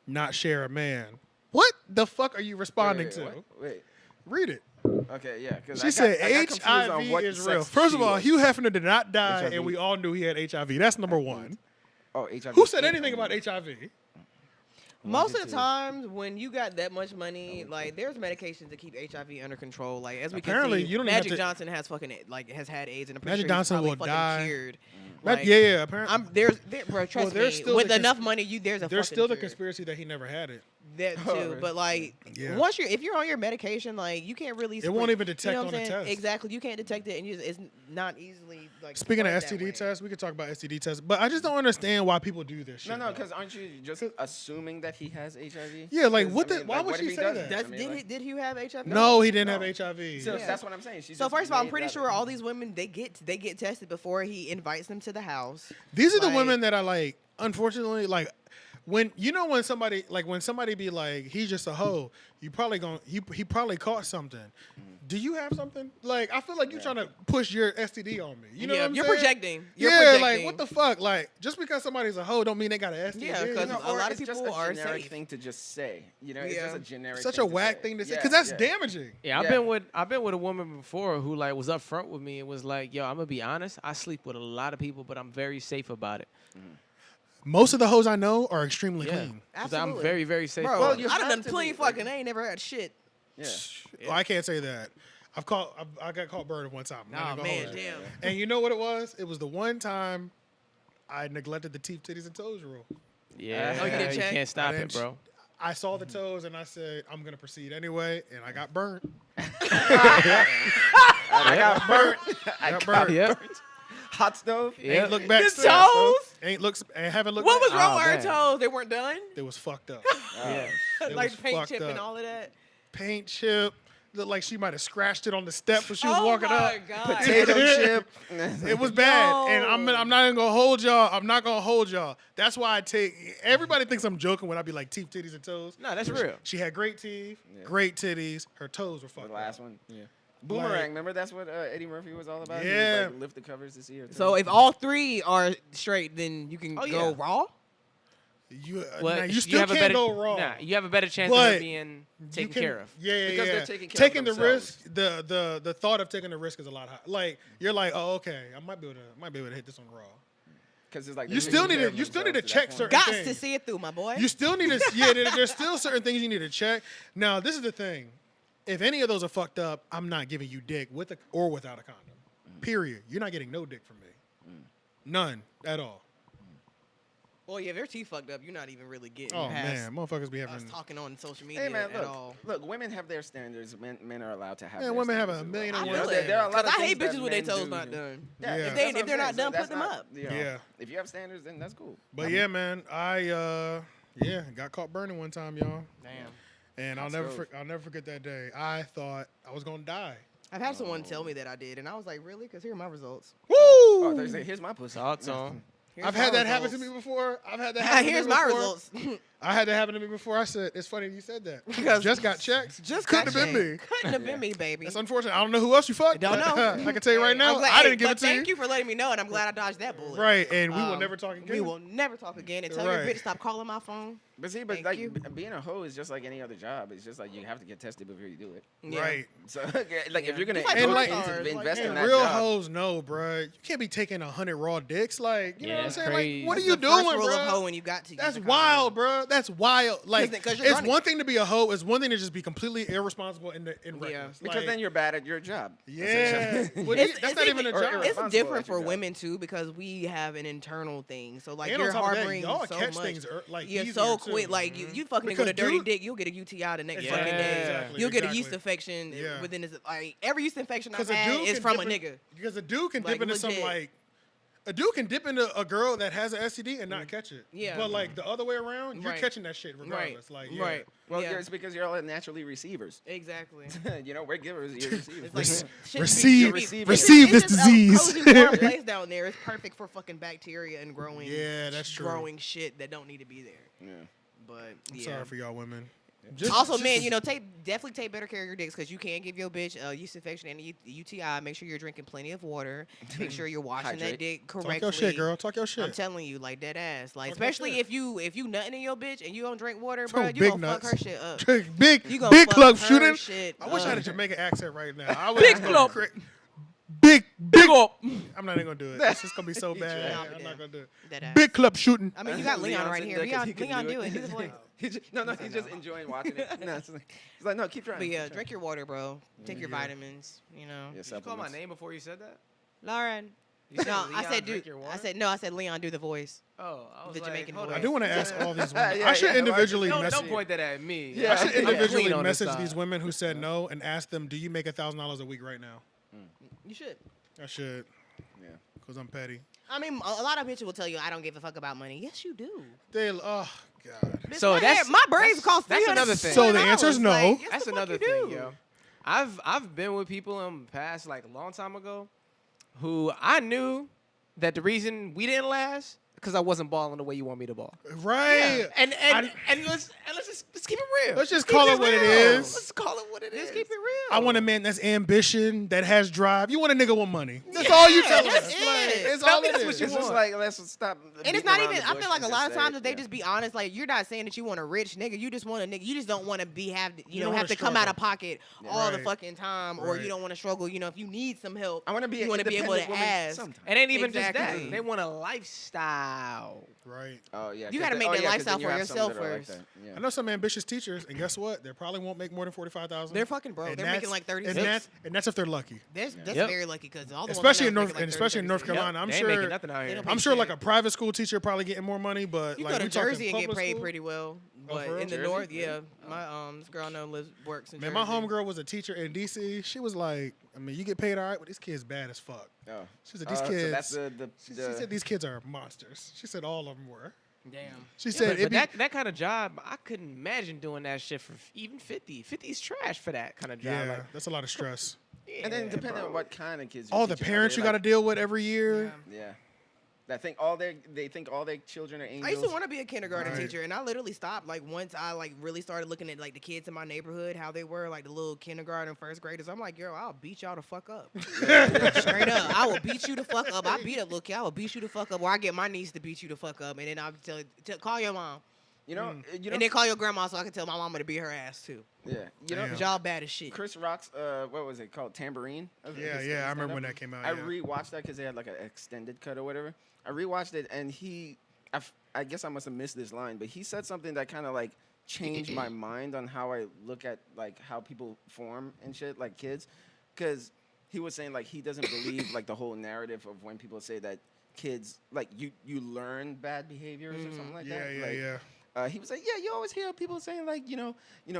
not share a man. What the fuck are you responding Wait, to? what? Wait. Read it. Okay, yeah. Cause She said I got confused on HIV what is sex real. First of she all, was. Hugh Hefner did not die, HIV. and we all knew he had HIV. That's number one. Oh, HIV. Who said anything about HIV? Most of the times when you got that much money, like there's medications to keep HIV under control. Like as we Apparently, can see, you don't even have Magic to- Johnson has had AIDS, and I'm pretty Magic sure Johnson he's probably will fucking die. cured. Yeah, apparently. Bro, trust there's me. still With the enough money, there's a There's fucking still the cure. conspiracy that he never had it. That too, Oh, really? but like Yeah. if you're on your medication, like you can't really. It won't even you detect know what on I'm a saying? test. Exactly, you can't detect it, and it's not easily like. Speaking of spread that STD way. tests, we could talk about STD tests, but I just don't understand why people do this shit. No, though. because aren't you just assuming that he has HIV? Yeah, like, 'Cause, what I the- mean, why like, would what she if he say doesn't? that? I mean, like, Did he have HIV? No, he didn't No. have HIV. So Yeah. that's what I'm saying. She So just first of all, I'm made pretty that sure up. all these women they get tested before he invites them to the house. These are the Like- women that I like. Unfortunately, like when somebody be like, he's just a hoe. You probably he probably caught something. Do you have something? Like I feel like you're trying to push your STD on me. You know Yeah, what I'm you're saying? projecting. You're yeah, projecting. like what the fuck? Like just because somebody's a hoe don't mean they got an STD. Yeah, 'cause a Or lot of it's just people a are generic safe. thing to just say. You know, it's Yeah. just a generic. such thing a whack say. thing to say Yeah, because that's yeah. damaging. Yeah, Yeah. I've been with a woman before who like was upfront with me and was like, "Yo, I'm gonna be honest. I sleep with a lot of people, but I'm very safe about it." Most of the hoes I know are extremely Yeah, clean. 'Cause I'm Absolutely. very, very safe. Bro, about Well, it. you I done have done to plenty be, like- fucking. I ain't never had shit. Yeah. Well, I can't say that. I got caught burning one time. I'm not Nah, even gonna man, hold you. damn. And you know what it was? It was the one time I neglected the teeth, titties, and toes rule. Yeah, Oh, you didn't you check? can't stop I it, didn't bro. I saw the toes and I said, I'm going to proceed anyway. And I got burnt. I got burnt. I got burnt. Yep. Hot stove. Yeah. Ain't look back The since. toes? Ain't haven't looked What back. was wrong Oh, with her man. toes? They weren't done. It was fucked up. Yeah. It Like was paint fucked chip and up. all of that. Paint chip. Looked like she might have scratched it on the steps when she was Oh walking my up. God. Potato chip. It was bad, and I'm Yo. not even gonna hold y'all. I'm not gonna hold y'all. That's why I take. Everybody thinks I'm joking when I be like teeth, titties, and toes. No, that's real. She had great teeth, Yeah. great titties. Her toes were The fucked last up. one. Yeah. Boomerang. Remember that's what Eddie Murphy was all about. He Yeah. would, like, lift the covers to see her. So toes. if all three are straight, then you can Oh, go yeah. raw. You, Well, now, you still have a can't better, go wrong. Nah, you have a better chance of But her being You taken can- care of. Yeah, Because yeah. they're taking care of the themselves. risk, the thought of taking the risk is a lot higher. Like you're like, oh, okay, I might be able to hit this one raw. because it's like You they're still taking need care to of you still need to themselves check that certain Gots things. to see it through, my boy. You still need to there's still certain things you need to check. Now this is the thing, if any of those are fucked up, I'm not giving you dick with or without a condom. Period. You're not getting no dick from me. None at all. Well, yeah, if your teeth fucked up, you're not even really getting Oh past man, motherfuckers be us having. talking on social media Hey man, at all. look, women have their standards. Men are allowed to have. Man, their women have standards a as million well. and I one feel things. it. There are a lot 'Cause of I hate things that bitches with their men toes do. not done. Yeah. Yeah, If that's they- what if I'm they're not saying. So done, that's put them up. You know, Yeah. If you have standards, then that's cool. But yeah, man, I got caught burning one time, y'all. Damn. And Hot stove. I'll never forget that day. I thought I was gonna die. I've had someone tell me that I did, and I was like, really? Because here are my results. Woo! Oh, they say, here's my pussy. Thoughts on? Here's I've my had that happen to results. me before. I've had that happen Here's to me my before. results. I had that happen to me before. I said, it's funny you said that. Because- Just got checked. Just Couldn't got have been me. Couldn't have been me, baby. That's unfortunate. I don't know who else you fucked. Don't but, know. I can tell you right now, I'm glad- I didn't give but it to Thank you for letting me know, and I'm glad I dodged that bullet. Right, and we will Um, never talk again. We will never talk again. And tell your Right. bitch to stop calling my phone. But see, Thank like you. being a hoe is just like any other job. It's just like you have to get tested before you do it. Yeah. Right. So like Yeah. if you're gonna Just like go porn into stars, like, invest in And that real job, hoes know, bro. You can't be taking 100 raw dicks. Like, you know Yeah, what I'm it's saying? crazy. Like, what are That's you the first doing, rule bro? of hoe when you got to use That's a condom. wild, bro. That's wild. Like, 'cause you're it's gonna- one thing to be a hoe. It's one thing to just be completely irresponsible and reckless. Yeah. because Like, then you're bad at your job. yeah, essentially. Well, It's- that's it's not even a or job. irresponsible It's at different your for job. women too because we have an internal thing. So like And you're on top of that, harboring y'all so catch much. things like You're easier, so too. quick. Like you fucking Because with a dirty dude- dick, you'll get a UTI the next Yeah, fucking day. exactly, You'll get a exactly. yeast infection Yeah. within this. Like every yeast infection I've Because a had dude is can from a dip nigga. Because a dude can Like, dip into some legit. like. A dude can dip into a girl that has an STD and not catch it. Yeah. But like the other way around, you're Right. catching that shit regardless. Like, yeah. Right. Well, yeah. it's because you're all naturally receivers. Exactly. You know, we're givers, you're receivers. It's like, shit receive- be- receive receive it's this just a disease. cozy, warm place down there. It's perfect for fucking bacteria and growing. Yeah, that's true. Growing shit that don't need to be there. Yeah. But I'm yeah. sorry for y'all women. Also, man, you know, definitely take better care of your dicks because you can't give your bitch a yeast infection and a UTI. Make sure you're drinking plenty of water. Make sure you're washing that Hydrate. dick Talk correctly. your shit, girl. Talk your shit. I'm telling you, like dead ass. Like Talk your especially shit. if you nutting in your bitch and you don't drink water, Oh, bro, you big gonna nuts. fuck her shit up. big You gonna big fuck club her shooting. shit I wish I had a up. Jamaican accent right now. I was Big just gonna club. Big up. I'm not even gonna do it. It's just gonna be so bad. Nah, I'm but not gonna do it. Dead ass. Big club shooting. I mean, you got Leon Leon's right in here. there 'cause Leon, he can Leon, do do it. it. Do the voice. He's just enjoying watching it. No, it's like, he's like, no, keep trying. But yeah, keep trying. drink your water, bro. Take your Yeah. vitamins. You know, Yeah, Did you call my supplements. name before you said that? Lauren. You said No, I Leon, said drink do. your I water? said no. I said Leon, do the voice. Oh, I was The like, Jamaican hold voice. I on. do want to ask all these women. Yeah, I should yeah, individually Don't, message. don't point that at me. Yeah. I should I'm individually clean on this message side. these women who said no and ask them, "Do you make $1,000 a week right now?" You should. I should, Yeah. cause I'm petty. I mean, a lot of bitches will tell you, I don't give a fuck about money. Yes, you do. They, oh god. Bitch, So my that's- hair- my braids cost that's $300. another thing. So the answer is no. Like, yes, That's the fuck another you thing, do. yo. I've been with people in the past, like a long time ago, who I knew that the reason we didn't last because I wasn't balling the way you want me to ball. Right. And I- let's keep it real. Let's just Keep call it what it real. is. Let's call it what it is. Just keep it real. I want a man that's ambition, that has drive. You want a nigga with money. That's all you tell us. that's Like, it. it's Tell all me it that's what is. you It's just want. like, let's stop. And it's not even. I feel like a lot of times if they just be honest, like you're not saying that you want a rich nigga. You just want a nigga. You just don't want to be You don't have wanna to come out of struggle. pocket all the Right. fucking time, or Right. you don't want to struggle. You know, if you need some help, I want to be. you want to be able to independent woman ask. sometime. It ain't even Exactly. just that. They want a lifestyle. Right. Oh yeah. You 'cause gotta then- make oh, that yeah, 'cause lifestyle then you for have some yourself that are like first. that, yeah. I know some ambitious teachers, and guess what? They probably won't make more than 45,000. They're fucking broke. They're making like 36. and that's if they're lucky. That's Yep. very lucky because all the Especially in women North, making, and like, especially in North 36. Carolina. I'm They ain't making sure. nothing out They here. don't pay I'm sure like shit. a private school teacher probably getting more money, but You like go to we talking Jersey and get public paid school? pretty well, Oh, but for real? in the Jersey? north, yeah, my this girl I know works in Man, Jersey. my homegirl was a teacher in DC. She was like, I mean, you get paid all right, but these kids bad as fuck. Oh. She said these So kids. that's the she said these kids are monsters. She said all of them were. Damn. She Yeah, said but it'd be, that kind of job, I couldn't imagine doing that shit for even 50. 50's trash for that kind of job. yeah, Like, that's a lot of stress. And then yeah, depending bro. on what kind of kids. You're All the teaching, are parents they you got to like- deal with every year. Yeah. They think all their children are angels. I used to want to be a kindergarten Right. teacher, and I literally stopped. Like once I like really started looking at like the kids in my neighborhood, how they were, like the little kindergarten, first graders. I'm like, girl, I'll beat y'all the fuck up. Straight up, I will beat you the fuck up. I beat up little kid. I will beat you the fuck up, or I get my niece to beat you the fuck up, and then I'll call your mom, You know. You know. and then call your grandma so I can tell my mama to beat her ass too. Yeah. You know. Damn. 'Cause y'all bad as shit. Chris Rock's what was it called? Tambourine. Yeah, yeah, I remember when that came out. I yeah. rewatched that because they had like an extended cut or whatever. I rewatched it and I guess I must have missed this line, but he said something that kind of like changed my mind on how I look at like how people form and shit, like kids, because he was saying like he doesn't believe like the whole narrative of when people say that kids like you learn bad behaviors or something like Yeah, that. yeah, Like, yeah. he was like, yeah, you always hear people saying like, you know,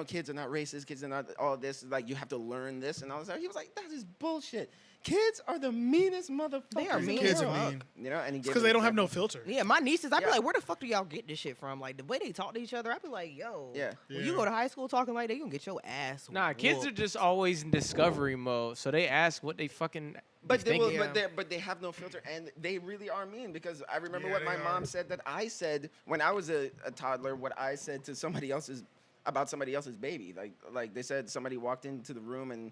kids are not racist, kids are not all this. Like you have to learn this and all this. He was like, that is bullshit. Kids are the meanest motherfuckers. They are in the mean Kids as are world. mean. You know, and he gave Because an they don't have no example. filter. Yeah, my nieces, I'd be Yeah. like, where the fuck do y'all get this shit from? Like, the way they talk to each other, I'd be like, yo. Yeah. When you go to high school talking like that, you gonna get your ass Nah, kids are whooped. just always in discovery mode, so they ask what they fucking. But they will, thinking. but they have no filter, and they really are mean. Because I remember Yeah, what my they mom are. said that I said when I was a toddler. What I said to somebody else's about somebody else's baby. Like they said somebody walked into the room and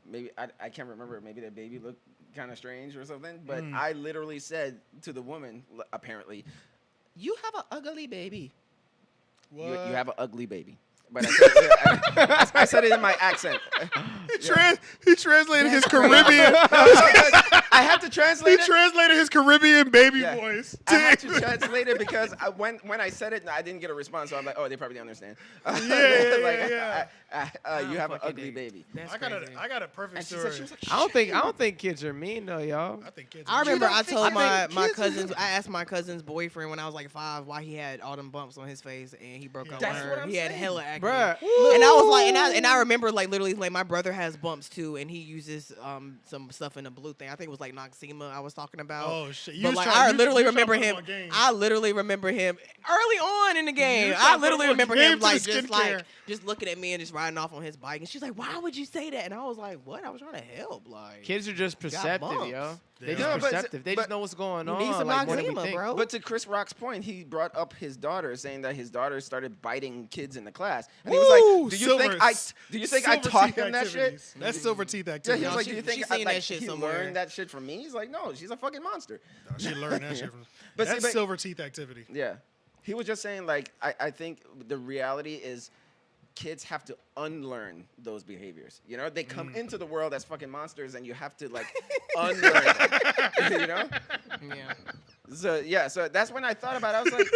maybe I can't remember. Maybe their baby looked kind of strange or something. But I literally said to the woman, apparently, "You have an ugly baby. What? You have an ugly baby." But I said it in my accent. He translated his Caribbean. I had to He translate it. translated his Caribbean baby Yeah. voice. I had to translate it because when I said it, I didn't get a response. So I'm like, oh, they probably understand. Yeah. You have an fucking ugly dig. baby. That's I got crazy. a perfect And she story. said she was like, I don't think kids are mean though, y'all. I think kids. I are remember don't I think- told I think my kids- cousins, I asked my cousin's boyfriend when I was like 5 why he had all them bumps on his face and he broke up with That's her. what I'm He had saying. hella acne. Bruh. And I was like, and I remember like literally like my brother has bumps too, and he uses some stuff in the blue thing. I think it was like Noxema I was talking about. Oh shit! You But was like trying- I you- literally you was trying to remember put him. on game. I literally remember him early on in the game. was I trying to literally put remember game him to like the just skincare. like just looking at me and just riding off on his bike. And she's like, "Why would you say that?" And I was like, "What? I was trying to help." Like, Kids are just perceptive, bumps. yo. They They are. just No, but- perceptive. They but just know what's going you on. need some like, what do we Noxema, think? bro. But to Chris Rock's point, he brought up his daughter, saying that his daughter started biting kids in the class, and he was Woo! like, "Do you think I silver taught teeth him that shit?" activities. That's silver teeth Yeah, activity. he was No, like, she- "Do you think she seen like, that shit he somewhere. learned that shit from me?" He's like, "No, she's a fucking monster." No, she learned that shit from. But see, That's but- silver teeth activity. Yeah, he was just saying like I think the reality is kids have to unlearn those behaviors. You know, they come into the world as fucking monsters, and you have to like unlearn them. You know. yeah. So that's when I thought about it. I was like,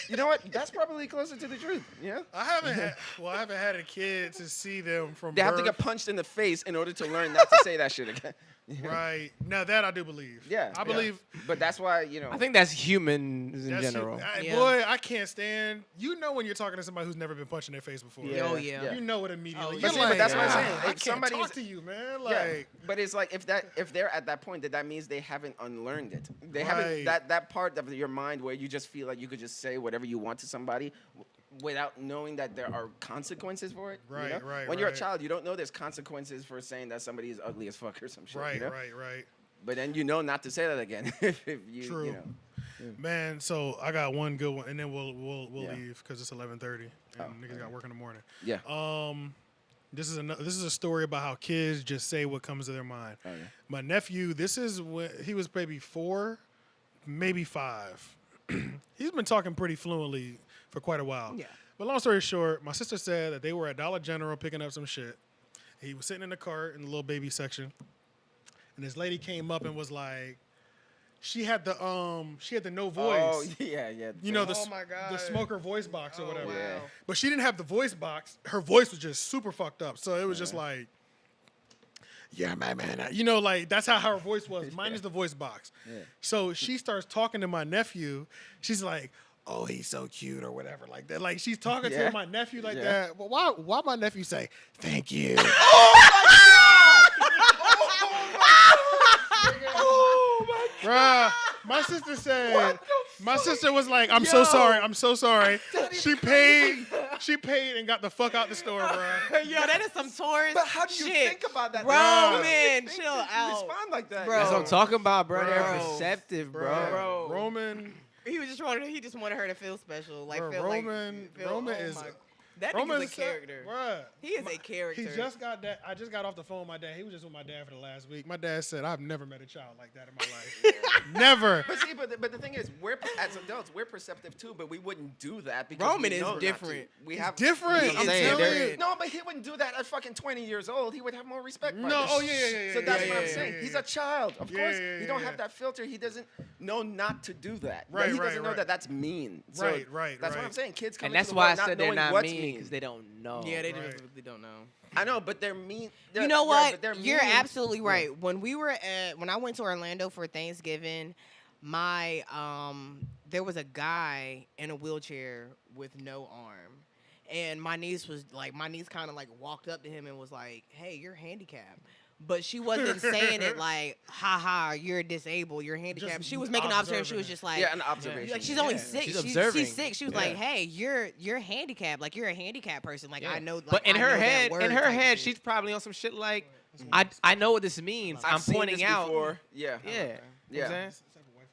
you know what? That's probably closer to the truth. Yeah. I haven't had a kid to see them from. They have to birth. get punched in the face in order to learn not to say that shit again. Right. Now that I do believe. Yeah. I believe. But that's why, you know. I think that's humans in that's general. Yeah. Boy, I can't stand. You know when you're talking to somebody who's never been punched in their face before. Yeah. Oh yeah. Yeah. You know it immediately. Oh, You're yeah. But see, but that's what I'm "Ah, saying. I If can't somebody's- talk to you, man. Yeah, Like. but it's like if they're at that point, that means they haven't unlearned it. They haven't Right. that part of your mind where you just feel like you could just say whatever you want to somebody without knowing that there are consequences for it. you Right, know? right, When you're a right. child, you don't know there's consequences for saying that somebody is ugly as fuck or some shit. Right, you know? right. But then you know not to say that again if you True. you know. Man, so I got one good one, and then we'll Yeah. leave because it's 11:30 and Oh, niggas got work in the morning. Yeah. This is a story about how kids just say what comes to their mind. Oh, yeah. My nephew, this is when he was maybe 4, maybe 5. He's been talking pretty fluently for quite a while. Yeah. But long story short, my sister said that they were at Dollar General picking up some shit. He was sitting in the cart in the little baby section, and this lady came up and was like, she had the no voice. Oh yeah. You know, Oh my God. the smoker voice box or Oh, whatever. wow. Yeah. But she didn't have the voice box. Her voice was just super fucked up. So it was just like, yeah, man. You know, like that's how her voice was. Mine is the voice box. Yeah. So she starts talking to my nephew. She's like, oh, he's so cute or whatever like that. Like she's talking Yeah. to my nephew like Yeah. that. Well, why my nephew say, thank you? Bruh, my sister said, my sister was like, I'm so sorry. She paid and got the fuck out the store, bruh. Yo, that is some tourist But how do you shit. think about that? Bro, How do you man, think chill to out. Respond like that. Bro. That's what I'm talking about, bro. They're Bro. perceptive, bro. Bro. Roman He just wanted her to feel special, like Bro, feel Roman like is- that Roman nigga's a character. Bruh. He is a character. He just got that. I just got off the phone with my dad. He was just with my dad for the last week. My dad said, I've never met a child like that in my life. Never. But see, but the thing is, we're as adults, we're perceptive too, but we wouldn't do that because Roman we is know not to. different. We It's have different. You know what I'm I'm saying? telling you. No, but he wouldn't do that at fucking 20 years old. He would have more respect. by No, then. oh, yeah. So that's yeah, what I'm yeah, saying. yeah, He's yeah. a child. Of Yeah, course, yeah, he don't yeah, have yeah. that filter. He doesn't know not to do that. Right, he right, doesn't know right. that that's mean. So Right, That's what right. I'm saying. Kids come And into that's the why I world not said they're knowing not what's mean because they don't know. Yeah, they Right. just really don't know. I know, but they're mean. You know Right, what? but they're You're mean. absolutely right. When I went to Orlando for Thanksgiving, my there was a guy in a wheelchair with no arm. And my niece kind of like walked up to him and was like, "Hey, you're handicapped." But she wasn't saying it like, "Ha ha, you're disabled, you're handicapped." Just She was making observations. She was just like, Yeah, an observation. like she's only Yeah. sick. She's She's observing. sick. She was Yeah. like, "Hey, you're handicapped. Like you're a handicapped person. Like Yeah. I know." Like, But in I her know that head, word in her type head, shit. she's probably on some shit like, I know what this means. I'm I've seen pointing this out. before. Yeah. Yeah. You know what Yeah. I'm saying?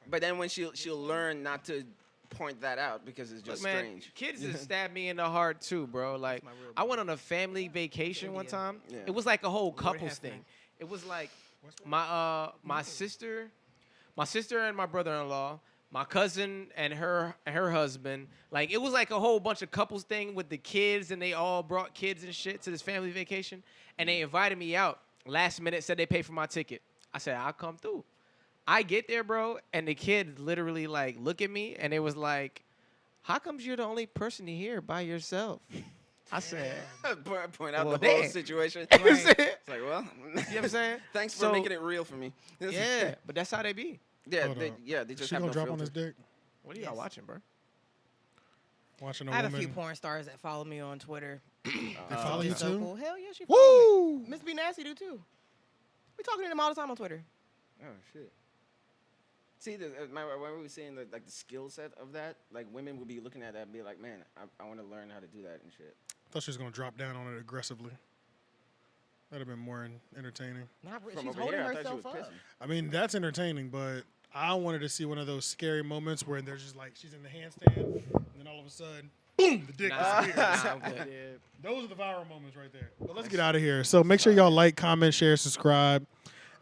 But then when she'll learn not to point that out because it's just Look, man, strange. kids just stabbed me in the heart too, bro. Like, I went on a family vacation one time. Yeah. It was like a whole couples Hefner. thing. It was like my sister and my brother-in-law, my cousin and her husband. Like, it was like a whole bunch of couples thing with the kids, and they all brought kids and shit to this family vacation. And they invited me out. Last minute, said they paid for my ticket. I said, I'll come through. I get there, bro, and the kids literally like look at me, and it was like, "How comes you're the only person here by yourself?" I said, Point out Well, the whole damn. situation. You know what I'm saying? It's like, well, You know what I'm saying? thanks for So- making it real for me. Yeah, but that's how they be. yeah, Hold up. they just She have gonna no drop filter. on his dick. What are y'all watching, bro? Watching a I have woman. a few porn stars that follow me on Twitter. They follow you So too. cool. Hell yeah, she follow me. Woo! Miss B Nasty do too. We talking to them all the time on Twitter. Oh shit. See, when we were saying the, like the skill set of that, like women would be looking at that and be like, man, I want to learn how to do that and shit. Thought she was gonna drop down on it aggressively. That'd have been more entertaining. Not really. From She's over holding here, I thought she herself was up. pissing. I mean, that's entertaining, but I wanted to see one of those scary moments where there's just like she's in the handstand, and then all of a sudden, boom, the dick disappears. Nah, I'm good. Those are the viral moments right there. But let's get out of here. So make sure y'all like, comment, share, subscribe.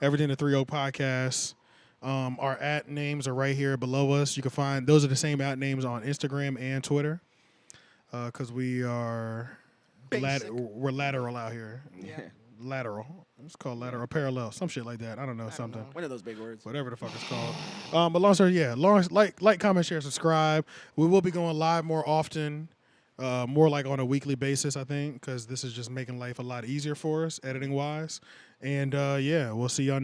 Everything the 3-0 podcast. Our @ names are right here below us. You can find those are the same @ names on Instagram and Twitter. Because we are we're lateral out here. Yeah. Lateral. It's called lateral parallel. Some shit like that. I don't know. Something. One of those big words. Whatever the fuck it's called. But long story, yeah. Lawrence, like, comment, share, subscribe. We will be going live more often. More like on a weekly basis, I think, because this is just making life a lot easier for us, editing wise. And yeah, we'll see y'all